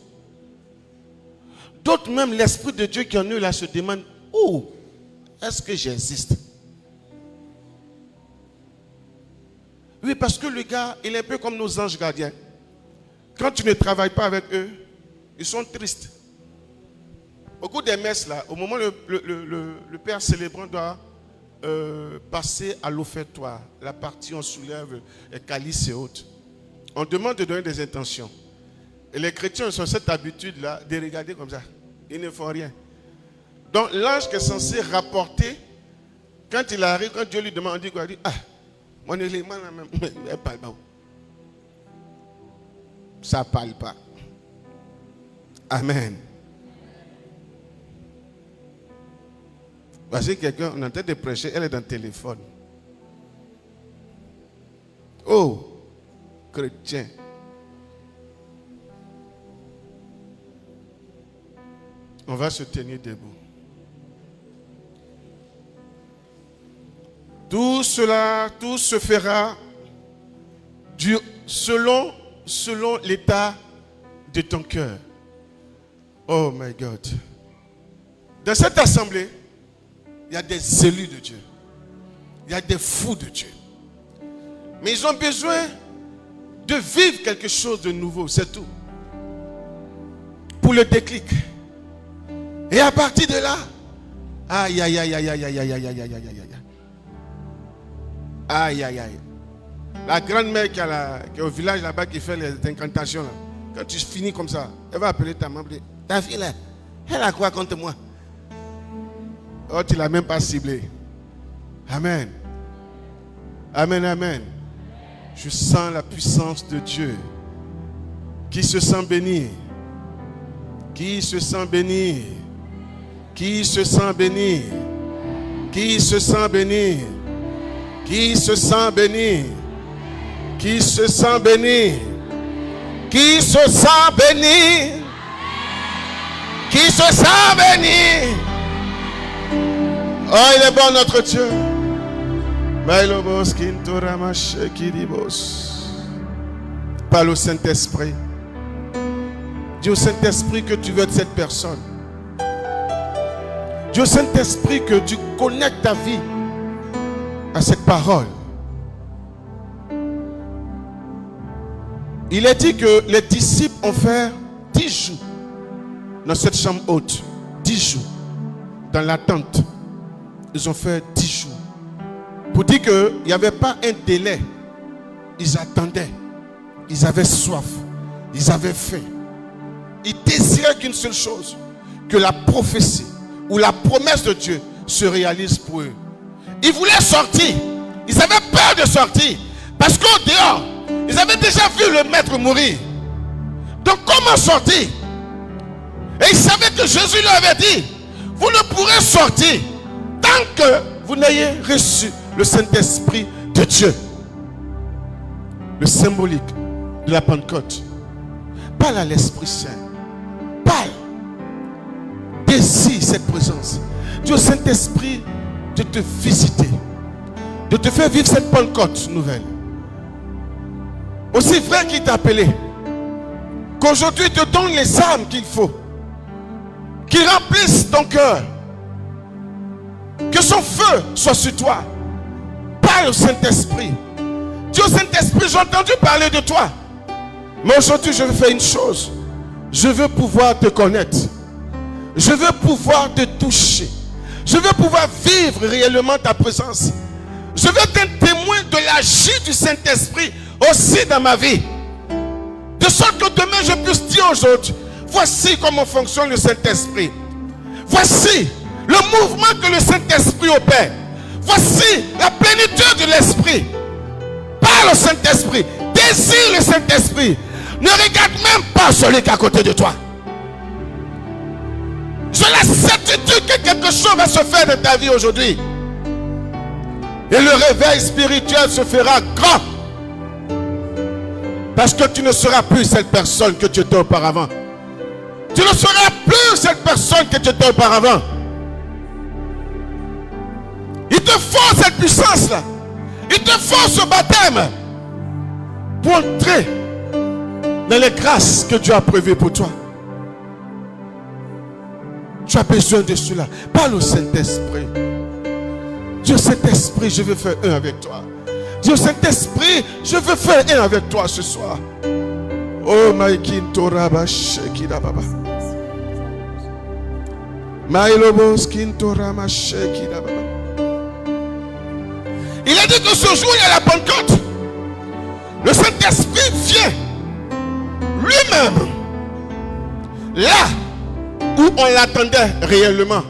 D'autres même, l'Esprit de Dieu qui en eux là se demandent, oh, est-ce que j'existe? Oui, parce que le gars, il est un peu comme nos anges gardiens. Quand tu ne travailles pas avec eux, ils sont tristes. Au cours des messes, là, au moment où le Père célébrant doit passer à l'offertoire, la partie on soulève les calices et autres, on demande de donner des intentions. Et les chrétiens ont cette habitude-là de regarder comme ça. Ils ne font rien. Donc l'ange qui est censé rapporter, quand il arrive, quand Dieu lui demande, on dit quoi? Il dit, ah, mon élément là même, il parle pas. Ça ne parle pas. Amen. Parce que quelqu'un, on est en train de prêcher, elle est dans le téléphone. Oh, chrétien. On va se tenir debout. Tout cela, tout se fera selon l'état de ton cœur. Oh my God. Dans cette assemblée, il y a des élus de Dieu. Il y a des fous de Dieu. Mais ils ont besoin de vivre quelque chose de nouveau, c'est tout. Pour le déclic. Et à partir de là, aïe, aïe, aïe, aïe, aïe, aïe, aïe, aïe, aïe, aïe, aïe, aïe. Aïe, aïe, aïe. La grande-mère qui est au village là-bas qui fait les incantations, là. Quand tu finis comme ça, elle va appeler ta maman. Ta fille là, elle a quoi contre moi? Oh, tu ne l'as même pas ciblé. Amen. Amen, amen. Je sens la puissance de Dieu. Qui se sent béni? Qui se sent béni? Qui se sent béni? Qui se sent béni? Qui se sent béni? Qui se sent béni? Qui se sent béni? Qui se sent béni? Oh, il est bon notre Dieu. Parle au Saint-Esprit. Dis au Saint-Esprit que tu veux être cette personne. Dis au Saint-Esprit que tu connectes ta vie à cette parole. Il est dit que les disciples ont fait 10 jours dans cette chambre haute. 10 jours dans la tente. Ils ont fait 10 jours. Pour dire qu'il n'y avait pas un délai ils attendaient, ils avaient soif, ils avaient faim. Ils désiraient qu'une seule chose, que la prophétie ou la promesse de Dieu se réalise pour eux. Ils voulaient sortir, ils avaient peur de sortir, parce qu'au dehors, ils avaient déjà vu le maître mourir. Donc comment sortir? Et ils savaient que Jésus leur avait dit, vous ne pourrez sortir tant que vous n'ayez reçu le Saint-Esprit de Dieu. Le symbolique de la Pentecôte. Parle à l'Esprit Saint. Parle. Désire cette présence. Dis au Saint-Esprit de te visiter. De te faire vivre cette Pentecôte nouvelle. Aussi vrai qu'il t'a appelé, qu'aujourd'hui te donne les armes qu'il faut, qu'il remplisse ton cœur, que son feu soit sur toi. Parle au Saint-Esprit. Dis au Saint-Esprit, j'ai entendu parler de toi, mais aujourd'hui je veux faire une chose. Je veux pouvoir te connaître, je veux pouvoir te toucher, je veux pouvoir vivre réellement ta présence. Je veux être un témoin de l'agir du Saint-Esprit aussi dans ma vie. De sorte que demain je puisse dire aujourd'hui, voici comment fonctionne le Saint-Esprit. Voici le mouvement que le Saint-Esprit opère. Voici la plénitude de l'Esprit. Parle au Saint-Esprit. Désire le Saint-Esprit. Ne regarde même pas celui qui est à côté de toi. J'ai la certitude que quelque chose va se faire de ta vie aujourd'hui. Et le réveil spirituel se fera grand. Parce que tu ne seras plus cette personne que tu étais auparavant. Tu ne seras plus cette personne que tu étais auparavant. Il te faut cette puissance-là. Il te faut ce baptême pour entrer dans les grâces que Dieu a prévues pour toi. Tu as besoin de cela. Parle au Saint-Esprit. Dieu Saint-Esprit, je veux faire un avec toi. Dieu Saint-Esprit, je veux faire un avec toi ce soir. Oh my Kintoraba Shekidababa. My Lobos Kintorama Shekidababa. Il a dit que ce jour, il y a la Pentecôte. Le Saint-Esprit vient lui-même là où on l'attendait réellement.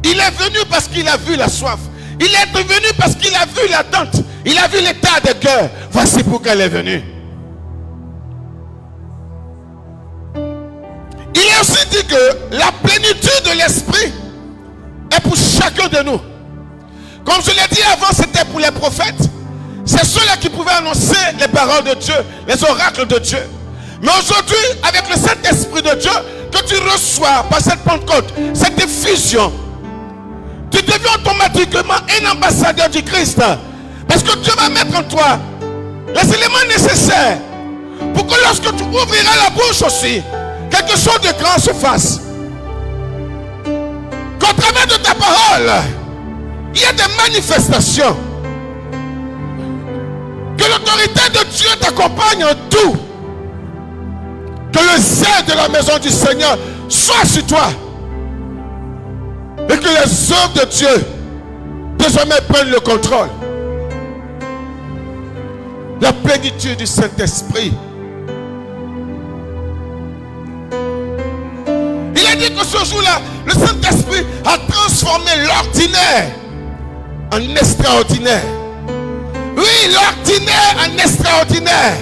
Il est venu parce qu'il a vu la soif. Il est venu parce qu'il a vu l'attente. Il a vu l'état de cœur. Voici pourquoi il est venu. Il a aussi dit que la plénitude de l'Esprit est pour chacun de nous. Comme je l'ai dit avant, c'était pour les prophètes. C'est ceux-là qui pouvaient annoncer les paroles de Dieu, les oracles de Dieu. Mais aujourd'hui, avec le Saint-Esprit de Dieu, que tu reçois par cette Pentecôte, cette effusion, tu deviens automatiquement un ambassadeur du Christ. Parce que Dieu va mettre en toi les éléments nécessaires pour que lorsque tu ouvriras la bouche aussi, quelque chose de grand se fasse. Qu'au travers de ta parole, il y a des manifestations. Que l'autorité de Dieu t'accompagne en tout. Que le zèle de la maison du Seigneur soit sur toi. Et que les œuvres de Dieu désormais prennent le contrôle. La plénitude du Saint-Esprit. Il a dit que ce jour-là, le Saint-Esprit a transformé l'ordinaire en extraordinaire. Oui, l'ordinaire en extraordinaire.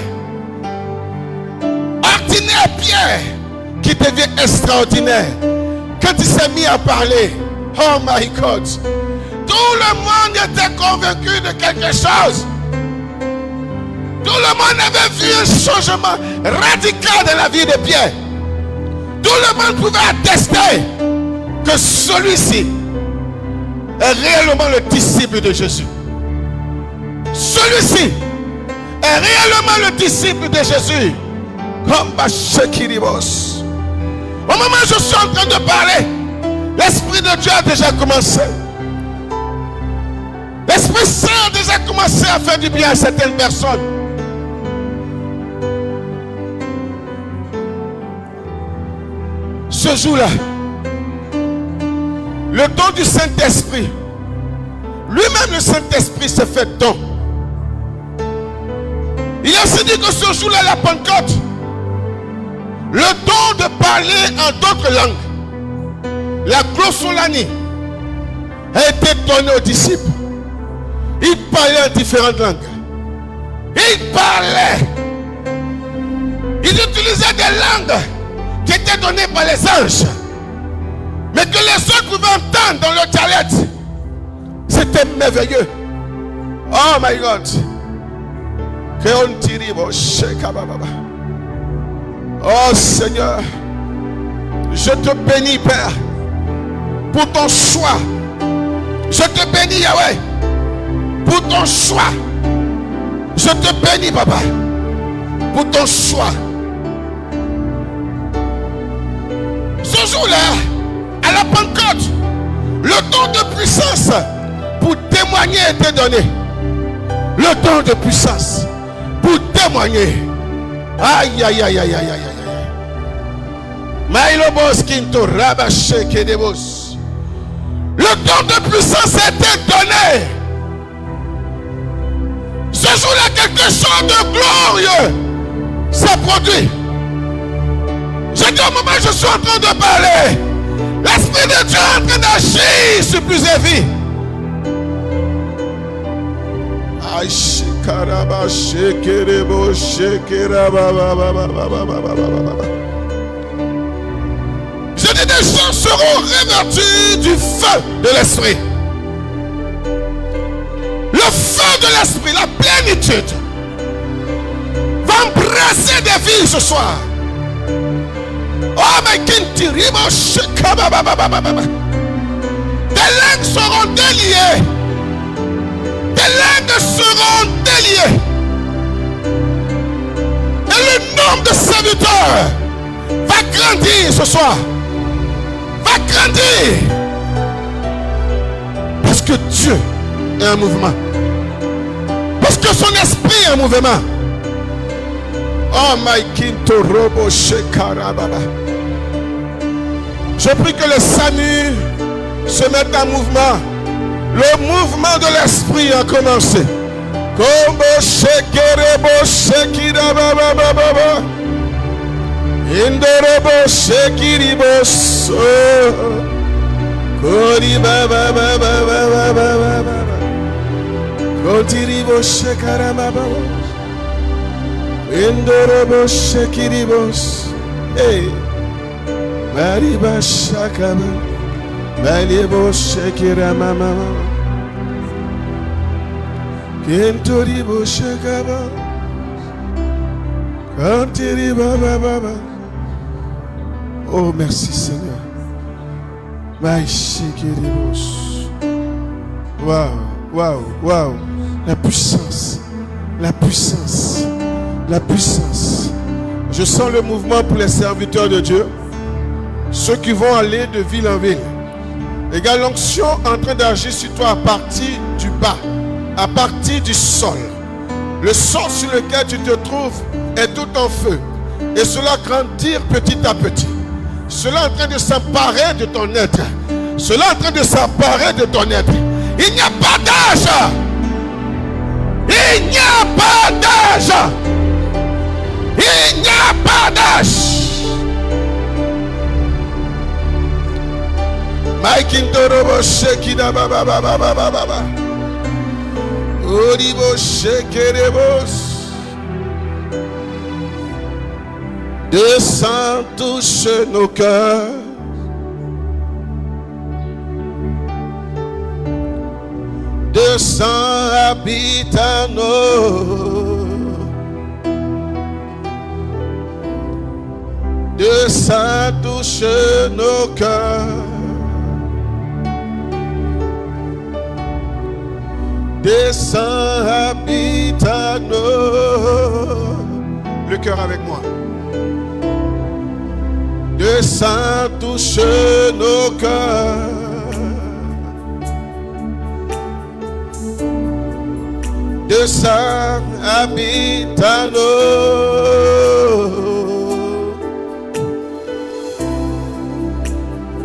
Ordinaire Pierre qui devient extraordinaire. Quand il s'est mis à parler, oh my God, tout le monde était convaincu de quelque chose. Tout le monde avait vu un changement radical dans la vie de Pierre. Tout le monde pouvait attester que celui-ci est réellement le disciple de Jésus. Celui-ci est réellement le disciple de Jésus. Comme Bachekiribos. Au moment où je suis en train de parler, l'Esprit de Dieu a déjà commencé. L'Esprit Saint a déjà commencé à faire du bien à certaines personnes. Ce jour-là, le don du Saint-Esprit, lui-même le Saint-Esprit se fait don. a aussi dit que ce jour-là, la Pentecôte, le don de parler en d'autres langues, la glossolanie, a été donné aux disciples. Ils parlaient en différentes langues. Ils parlaient. Ils utilisaient des langues qui étaient données par les anges, mais que les autres pouvaient entendre dans leur dialecte. C'était merveilleux. Oh my God. Oh Seigneur, je te bénis, Père, pour ton choix. Je te bénis, Yahweh, pour ton choix. Je te bénis, Papa, pour ton choix. Ce jour-là, à la Pentecôte, le don de puissance pour témoigner était donné. Le don de puissance pour témoigner. Aïe, aïe, aïe, aïe, aïe, aïe, aïe. Maïlobos Kinto Rabaché Kedebos. Le don de puissance était donné. Ce jour-là, quelque chose de glorieux s'est produit. Je dis au moment où je suis en train de parler, l'Esprit de Dieu est en train d'agir sur plusieurs vies. Je dis, des gens seront revêtus du feu de l'Esprit. Le feu de l'Esprit, la plénitude, va embrasser des vies ce soir. Oh, mais des langues seront déliées. Des langues seront déliées. Et le nombre de serviteurs va grandir ce soir. Va grandir. Parce que Dieu est en mouvement. Parce que son esprit est en mouvement. Oh my Kinto Robo Shekarababa. Je prie que le SAMU se mette en mouvement. Le mouvement de l'esprit a commencé. Kombo Shekerebo Shekirababa. Indorobo Shekiribos. Koribaba. Kotiribo Shekarababa. Indorobo Shekiribos. Hey. Mariba Shakaba. Malibo Shekiramama. Kentoribo Shakaba. Kantiriba Baba. Oh, merci Seigneur. Maïchikiribos. Waouh. La puissance. Je sens le mouvement pour les serviteurs de Dieu. Ceux qui vont aller de ville en ville. Égale l'onction en train d'agir sur toi à partir du bas, à partir du sol. Le sol sur lequel tu te trouves est tout en feu. Et cela grandit petit à petit. Cela est en train de s'emparer de ton être. Cela est en train de s'emparer de ton être. Il n'y a pas d'âge. Il n'y a pas d'âge. Il n'y a pas d'âge. Maikindorobo Shekida Baba Baba. Oribo Shekerebos. Descends, touche nos cœurs. Descends, habite à nous. Descends, touche nos cœurs. Descends, habite à nous. Le cœur avec moi. Descends, touche nos cœurs. Descends, habite à nous.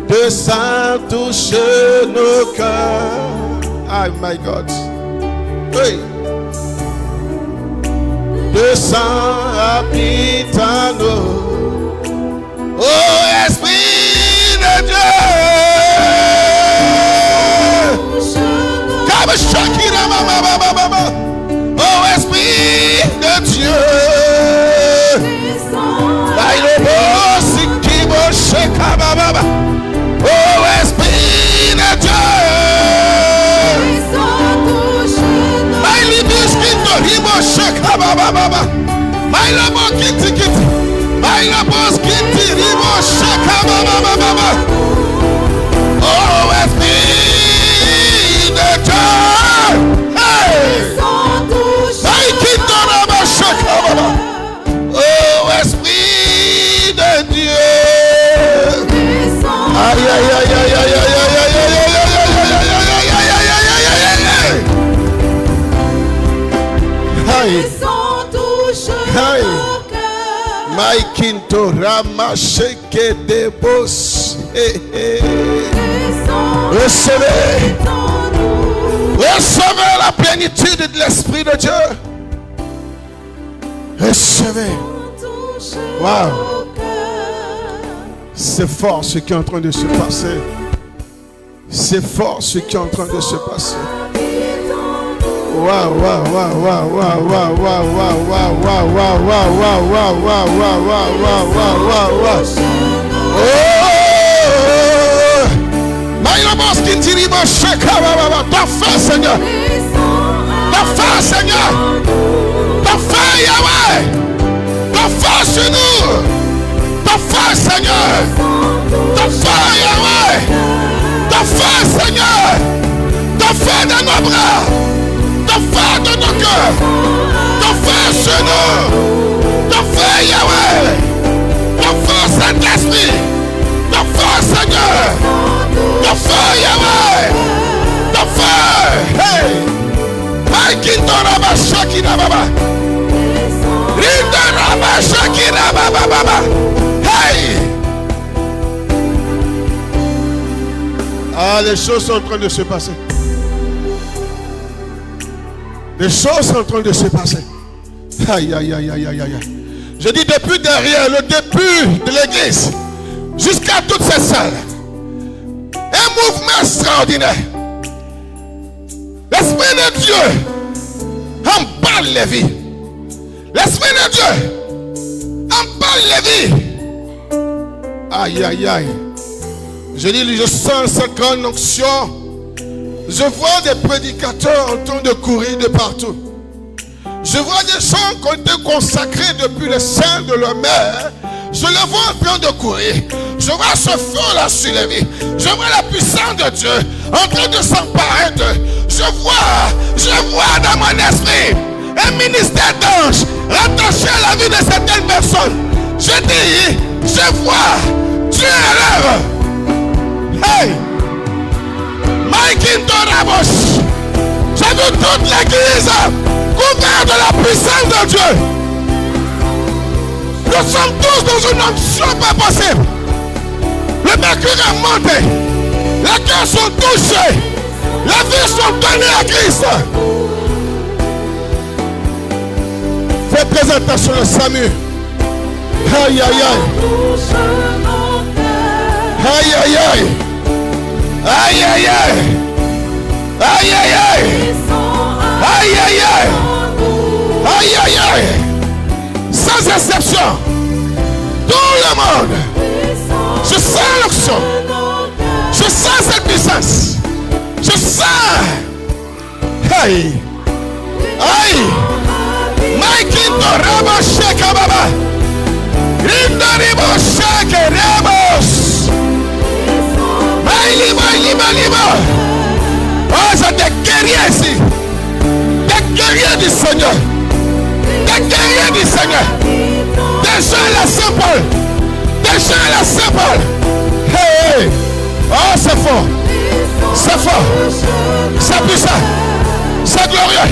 Descends, touche nos cœurs. Oh my God. Hey. Le sang habite en nous. Oh Esprit de Dieu. Oh Esprit de Dieu. Oh Esprit de Dieu. Oh Esprit de Dieu. Oh Esprit de Dieu. Aïe aïe aïe aïe aïe aïe aïe aïe. Maikinto Ramasheke de Bos. Recevez. Recevez la plénitude de l'Esprit de Dieu. Recevez. Wow. C'est fort ce qui est en train de se passer. C'est fort ce qui est en train de se passer. Wow, wow, wow, wow, wow, wow, wow, wow, wow, wow, wow, wow, wow, wow, wow, wow, wow, wow, wow. Oh, ta fin, Seigneur. Ta fin, Seigneur. Ta fin, Yahweh. Ta fin sur nous. Ta fin, Seigneur. Ta fin, Yahweh. Ta fin, Seigneur. Ta fin dans nos bras. Ta fin dans nos cœurs. Ta fin sur nous. Ta fin, Yahweh. Ta fin, Saint-Esprit. Ta fin, Seigneur. Ta fin, Yahweh. Ta fin. Hey. Maïkintoraba Shakira Baba. Rindaraba Shakira Baba Baba. Hey. Ah, les choses sont en train de se passer. Les choses sont en train de se passer. Aïe, aïe, aïe, aïe, aïe, aïe. Je dis depuis derrière, le début de l'église, jusqu'à toutes ces salles, un mouvement extraordinaire. L'Esprit de Dieu emballe les vies. L'Esprit de Dieu emballe les vies. Aïe, aïe, aïe. Je dis, je sens cette grande onction. Je vois des prédicateurs en train de courir de partout. Je vois des gens qui ont été consacrés depuis le sein de leur mère. Je les vois en train de courir. Je vois ce feu-là sur les vies. Je vois la puissance de Dieu en train de s'emparer d'eux. Je vois dans mon esprit un ministère d'anges rattaché à la vie de certaines personnes. Je dis, je vois Dieu à l'œuvre. Hey! J'ai vu toute l'église couverte de la puissance de Dieu. Nous sommes tous dans une onction pas possible. Le mercure est monté. Les cœurs sont touchés. Les vies sont données à Christ. Fais très attention à Samuel. Aïe, aïe, aïe. Aïe, aïe, aïe. Aïe, aïe, aïe. Aïe, aïe, aïe. Aïe, aïe, aïe. Aïe, aïe, aïe. Sans exception. Tout le monde. Je sens l'onction. Je sens cette puissance. Je sens. Aïe. Aïe. Maïkinto Rabo Sheka Baba. Rindaribo Sheke Ramos. Oh, c'est des guerriers ici. Des guerriers du Seigneur. Des guerriers du Seigneur. Des gens à la Saint-Paul. Des gens à la Saint-Paul. Hey. Oh, c'est fort. C'est fort. C'est puissant. C'est glorieux.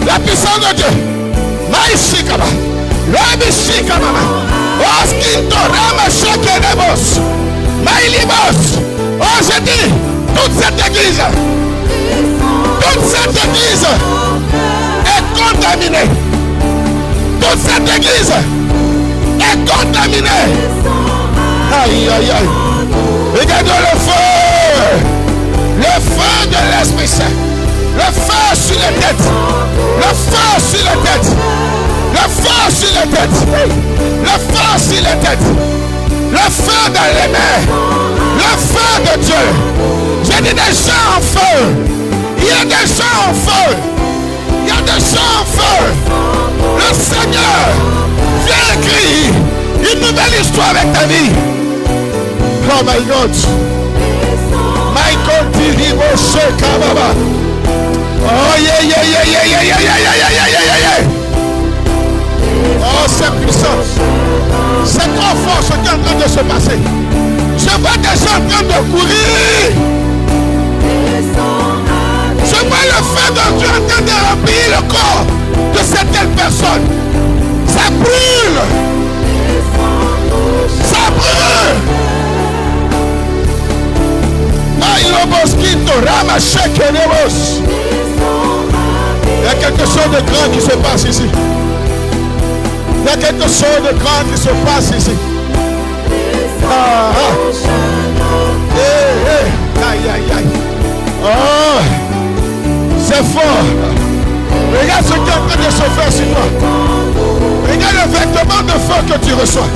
La puissance de Dieu. Maïshikaba. Rabishikaba. Oskinto Rama Shakenemos. Maïlimos. Oh, je dis, toute cette église est contaminée. toute cette église est contaminée. Aïe, aïe, aïe. Regarde le feu de l'Esprit Saint. Le feu sur les têtes. Le feu sur les têtes. Le feu sur les têtes. Le feu sur les têtes. Le feu dans les mains. Le feu de Dieu. J'ai dit des gens en feu. Il y a des gens en feu. Il y a des gens en feu. Le Seigneur vient écrire une nouvelle histoire avec ta vie. Oh my God. My God, oh yeah, yeah, yeah, yeah, yeah, yeah, yeah, yeah, yeah, yeah. Oh, c'est puissant. C'est trop fort ce qui est en train de se passer. Je vois des gens en train de courir. Je vois le feu de Dieu en train de remplir le corps de certaines personnes. Ça brûle. Ça brûle. Il y a quelque chose de grand qui se passe ici. Il y a quelque chose de grand qui se passe ici. Aïe, aïe, aïe. Oh, c'est fort. Regarde ce qui est en train de se faire sur toi. Regarde le vêtement de feu que tu reçois.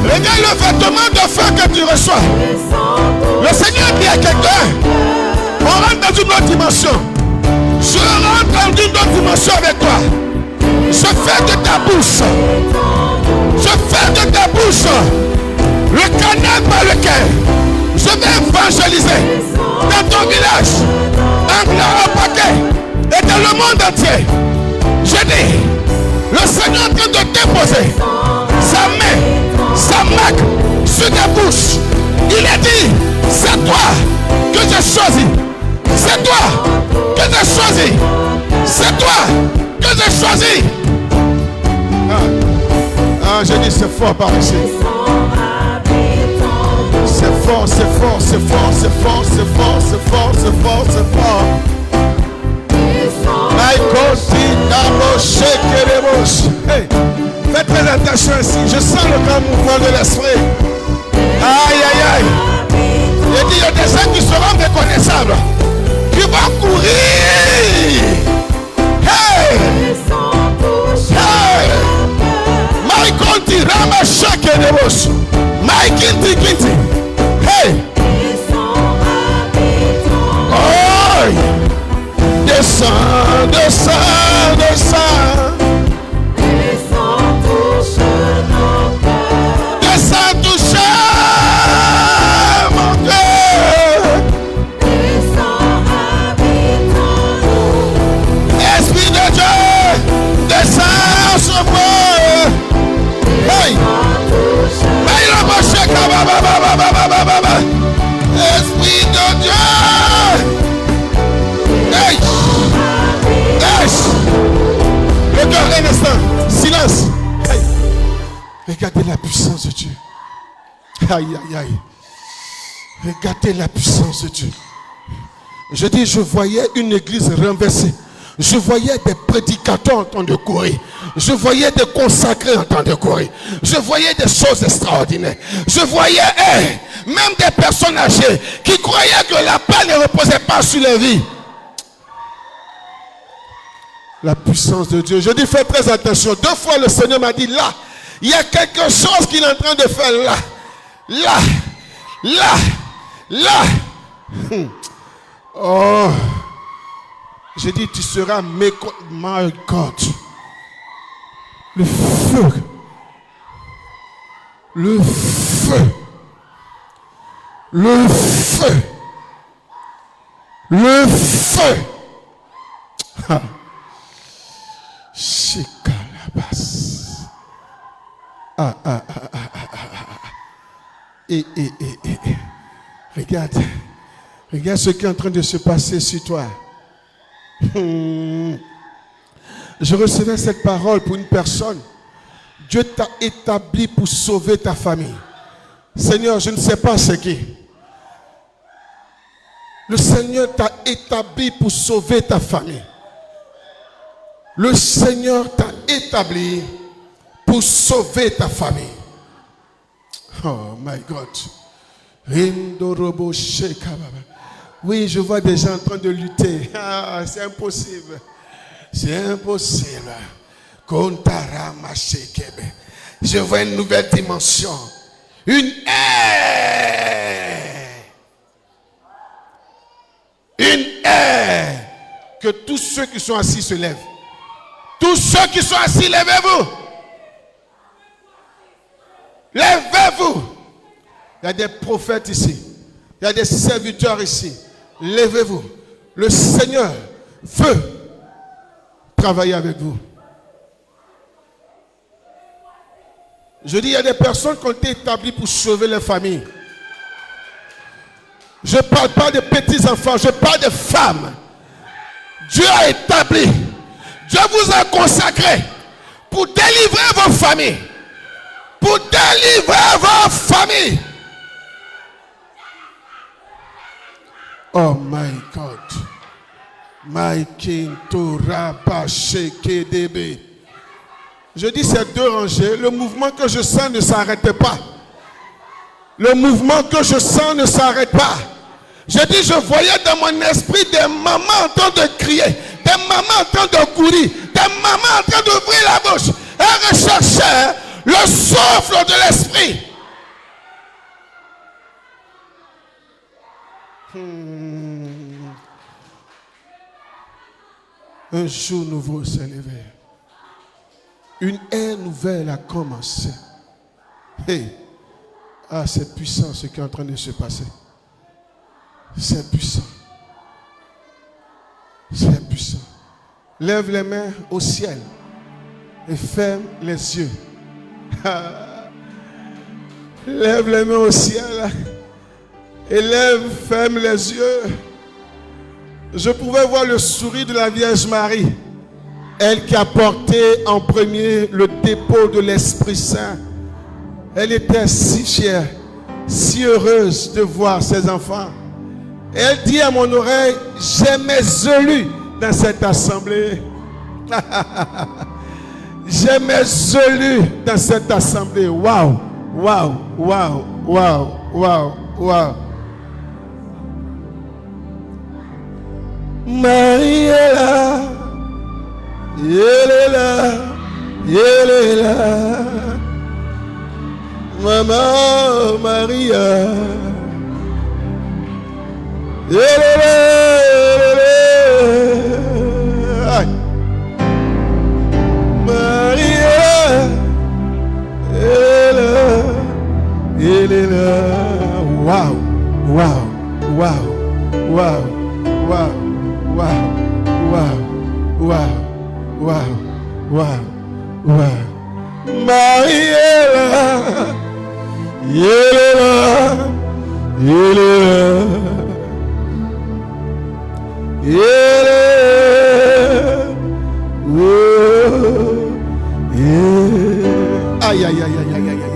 Regarde le vêtement de feu que tu reçois. Le Seigneur dit à quelqu'un, on rentre dans une autre dimension. Je rentre dans une autre dimension avec toi. Je fais de ta bouche. Je fais de ta bouche le canal par lequel je vais évangéliser dans ton village, en paquet et dans le monde entier. Je dis, le Seigneur est en train de déposer sa main, sa marque sur ta bouche. Il a dit, c'est toi que j'ai choisi. C'est toi que j'ai choisi. C'est toi que j'ai choisi. J'ai dit c'est fort par ici. C'est fort, c'est fort, c'est fort, c'est fort, c'est fort, c'est fort, c'est fort, c'est fort. Hey, faites très attention ici. Je sens le grand mouvement de l'esprit. Aïe, aïe, aïe. Il dit, il y a des gens qui seront reconnaissables. Qui vont courir. Hey! Hey! My Conti, Rama Shake de Bosch. My Kinti Kinti. Hey! Oh! Descends, descends, descends. Descends, touche mon cœur. Esprit de Dieu, descends sur moi. Hey! Esprit de Dieu. Hey! Regarde un instant. Silence. Hey. Regardez la puissance de Dieu. Aïe, aïe, aïe. Regardez la puissance de Dieu. Je dis, je voyais une église renversée. Je voyais des prédicateurs en train de courir. Je voyais des consacrés en train de courir. Je voyais des choses extraordinaires. Je voyais même des personnes âgées qui croyaient que la paix ne reposait pas sur leur vie. La puissance de Dieu. Je dis, fais très attention. 2 fois le Seigneur m'a dit, là, il y a quelque chose qu'il est en train de faire là. Là. Là. Là. Oh. J'ai dit, tu seras mécontent. My God. Le feu. Le feu. Le feu. Le feu. Chikalabas. Regarde. Regarde ce qui est en train de se passer sur toi. Je recevais cette parole pour une personne. Dieu t'a établi pour sauver ta famille. Seigneur, je ne sais pas ce qui. Le Seigneur t'a établi pour sauver ta famille. Le Seigneur t'a établi pour sauver ta famille. Oh my God. Oui, je vois des gens en train de lutter. Ah, c'est impossible. C'est impossible. Je vois une nouvelle dimension. Une ère. Une ère. Que tous ceux qui sont assis se lèvent. Tous ceux qui sont assis, levez-vous. Levez-vous. Il y a des prophètes ici. Il y a des serviteurs ici. Levez-vous. Le Seigneur veut travailler avec vous. Je dis, il y a des personnes qui ont été établies pour sauver les familles. Je ne parle pas de petits enfants, je parle de femmes. Dieu a établi, Dieu vous a consacré pour délivrer vos familles. Pour délivrer vos familles. Oh my God. My King Torah Pachekedebe. Je dis ces deux rangées, le mouvement que je sens ne s'arrête pas. Le mouvement que je sens ne s'arrête pas. Je dis, je voyais dans mon esprit des mamans en train de crier, des mamans en train de courir, des mamans en train d'ouvrir la bouche et rechercher le souffle de l'esprit. Un jour nouveau s'est levé. Une ère nouvelle a commencé. Hey. Ah, c'est puissant ce qui est en train de se passer. C'est puissant. C'est puissant. Lève les mains au ciel et ferme les yeux. Lève les mains au ciel et ferme les yeux. Je pouvais voir le sourire de la Vierge Marie. Elle qui a porté en premier le dépôt de l'Esprit Saint. Elle était si fière, si heureuse de voir ses enfants. Elle dit à mon oreille, j'ai mes élus dans cette assemblée. J'ai mes élus dans cette assemblée. Waouh, waouh, waouh, waouh, waouh, waouh. Marie est là. Elle est là. Elle est là. Maman Maria. Elle est là. Maria. Elle est là. Waouh, waouh, waouh, waouh, waouh, waouh, waouh, waouh, waouh, waouh. Marie est là. Elle est là. Elle est là. Elle est. Oh. Aïe, aïe, aïe, aïe, aïe, aïe, aïe.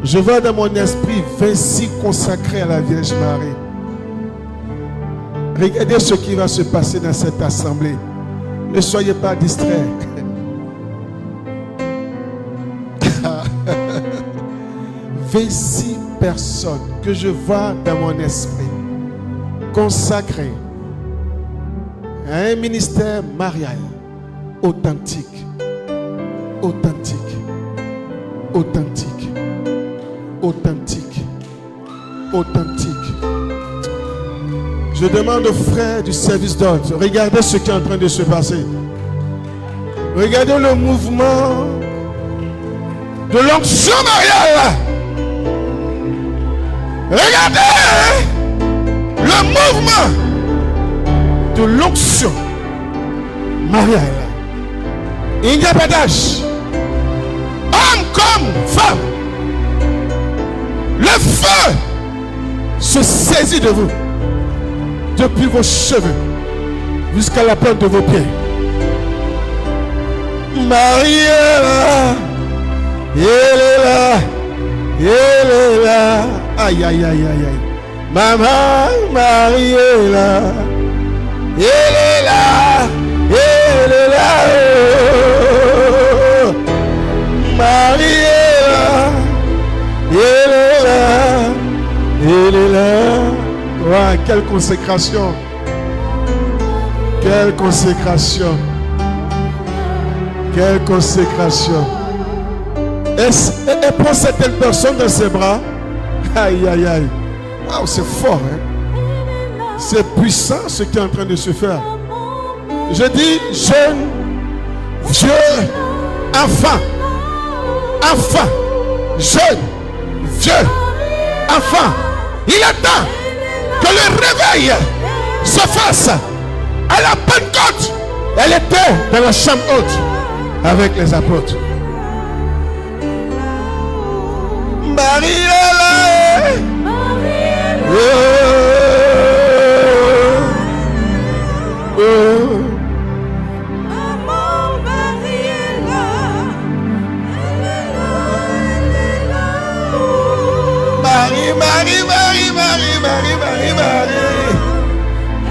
Je vois dans mon esprit Vinci consacré à la Vierge Marie. Regardez ce qui va se passer dans cette assemblée. Ne soyez pas distraits. 26 personnes que je vois dans mon esprit consacrées à un ministère marial authentique, authentique, authentique, authentique, authentique. Je demande aux frères du service d'ordre, regardez ce qui est en train de se passer. Regardez le mouvement de l'onction mariale. Regardez le mouvement de l'onction mariale. Il n'y a pas d'âge. Homme comme femme. Le feu se saisit de vous. Depuis vos cheveux jusqu'à la pointe de vos pieds. Marie est là. Elle est là. Elle est là. Aïe, aïe, aïe, aïe, aïe. Maman, Marie est là. Elle est là. Elle est là. Oh. Marie est là. Elle est là. Elle est là. Ouais, quelle consécration. Quelle consécration. Quelle consécration. Elle prend certaines personnes dans ses bras. Aïe, aïe, aïe. Wow, c'est fort, hein? C'est puissant ce qui est en train de se faire. Je dis jeune, vieux, enfant, enfant, jeune, vieux, enfant. Il est temps que le réveil se fasse. À la Pentecôte, elle était dans la chambre haute avec les apôtres. Marie est là. Maman, Marie est là. Elle est là, elle est là. Marie, Marie, Marie, Marie, Marie, Marie, Marie.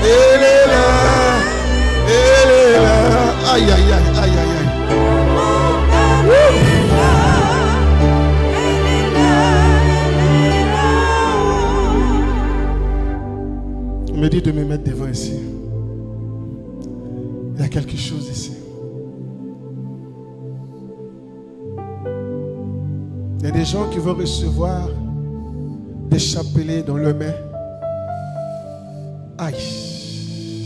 Elle est là. Elle est là. Aïe, aïe, aïe, aïe, aïe, aïe. On me dit de me mettre devant ici. Il y a quelque chose ici. Il y a des gens qui vont recevoir des chapelets dans leurs mains. Aïe.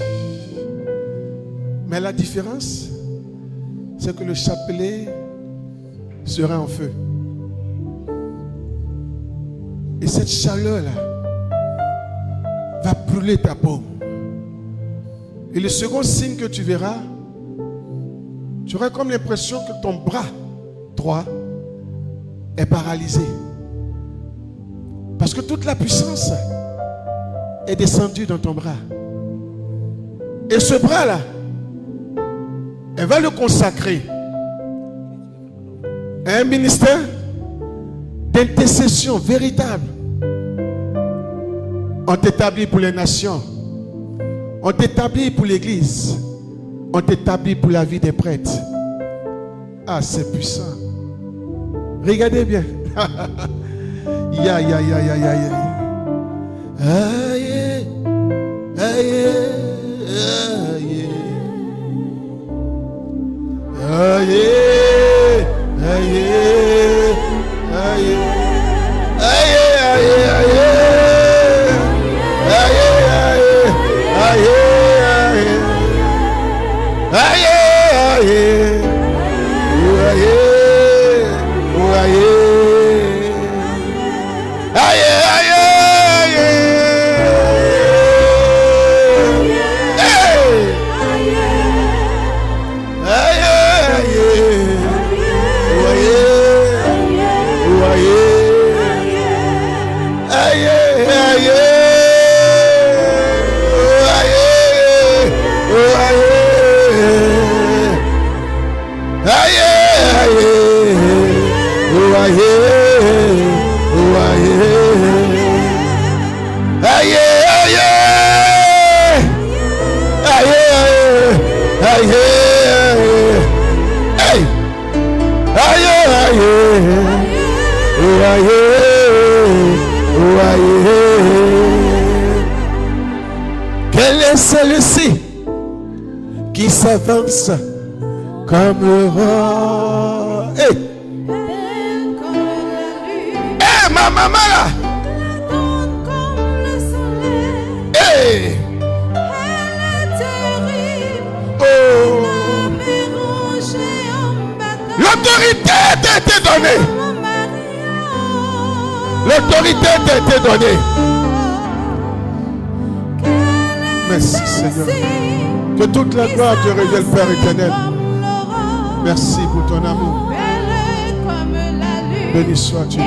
Mais la différence, c'est que le chapelet sera en feu. Et cette chaleur-là va brûler ta peau. Et le second signe que tu verras, tu auras comme l'impression que ton bras droit est paralysé. Parce que toute la puissance est descendue dans ton bras. Et ce bras-là, elle va le consacrer à un ministère d'intercession véritable. On t'établit pour les nations. On t'établit pour l'église. On t'établit pour la vie des prêtres. Ah, c'est puissant. Regardez bien. Ya, ya, ya, ya, ya, ya. Aïe, aïe, aïe. Aïe, aïe, aïe. Aïe, aïe, aïe. Quel est celui-ci qui s'avance comme le roi? Ma maman là! L'autorité t'a été donnée. L'autorité t'a été donnée. Merci Seigneur. Que toute la gloire te revienne, Père éternel. Merci pour ton amour. Béni sois-tu.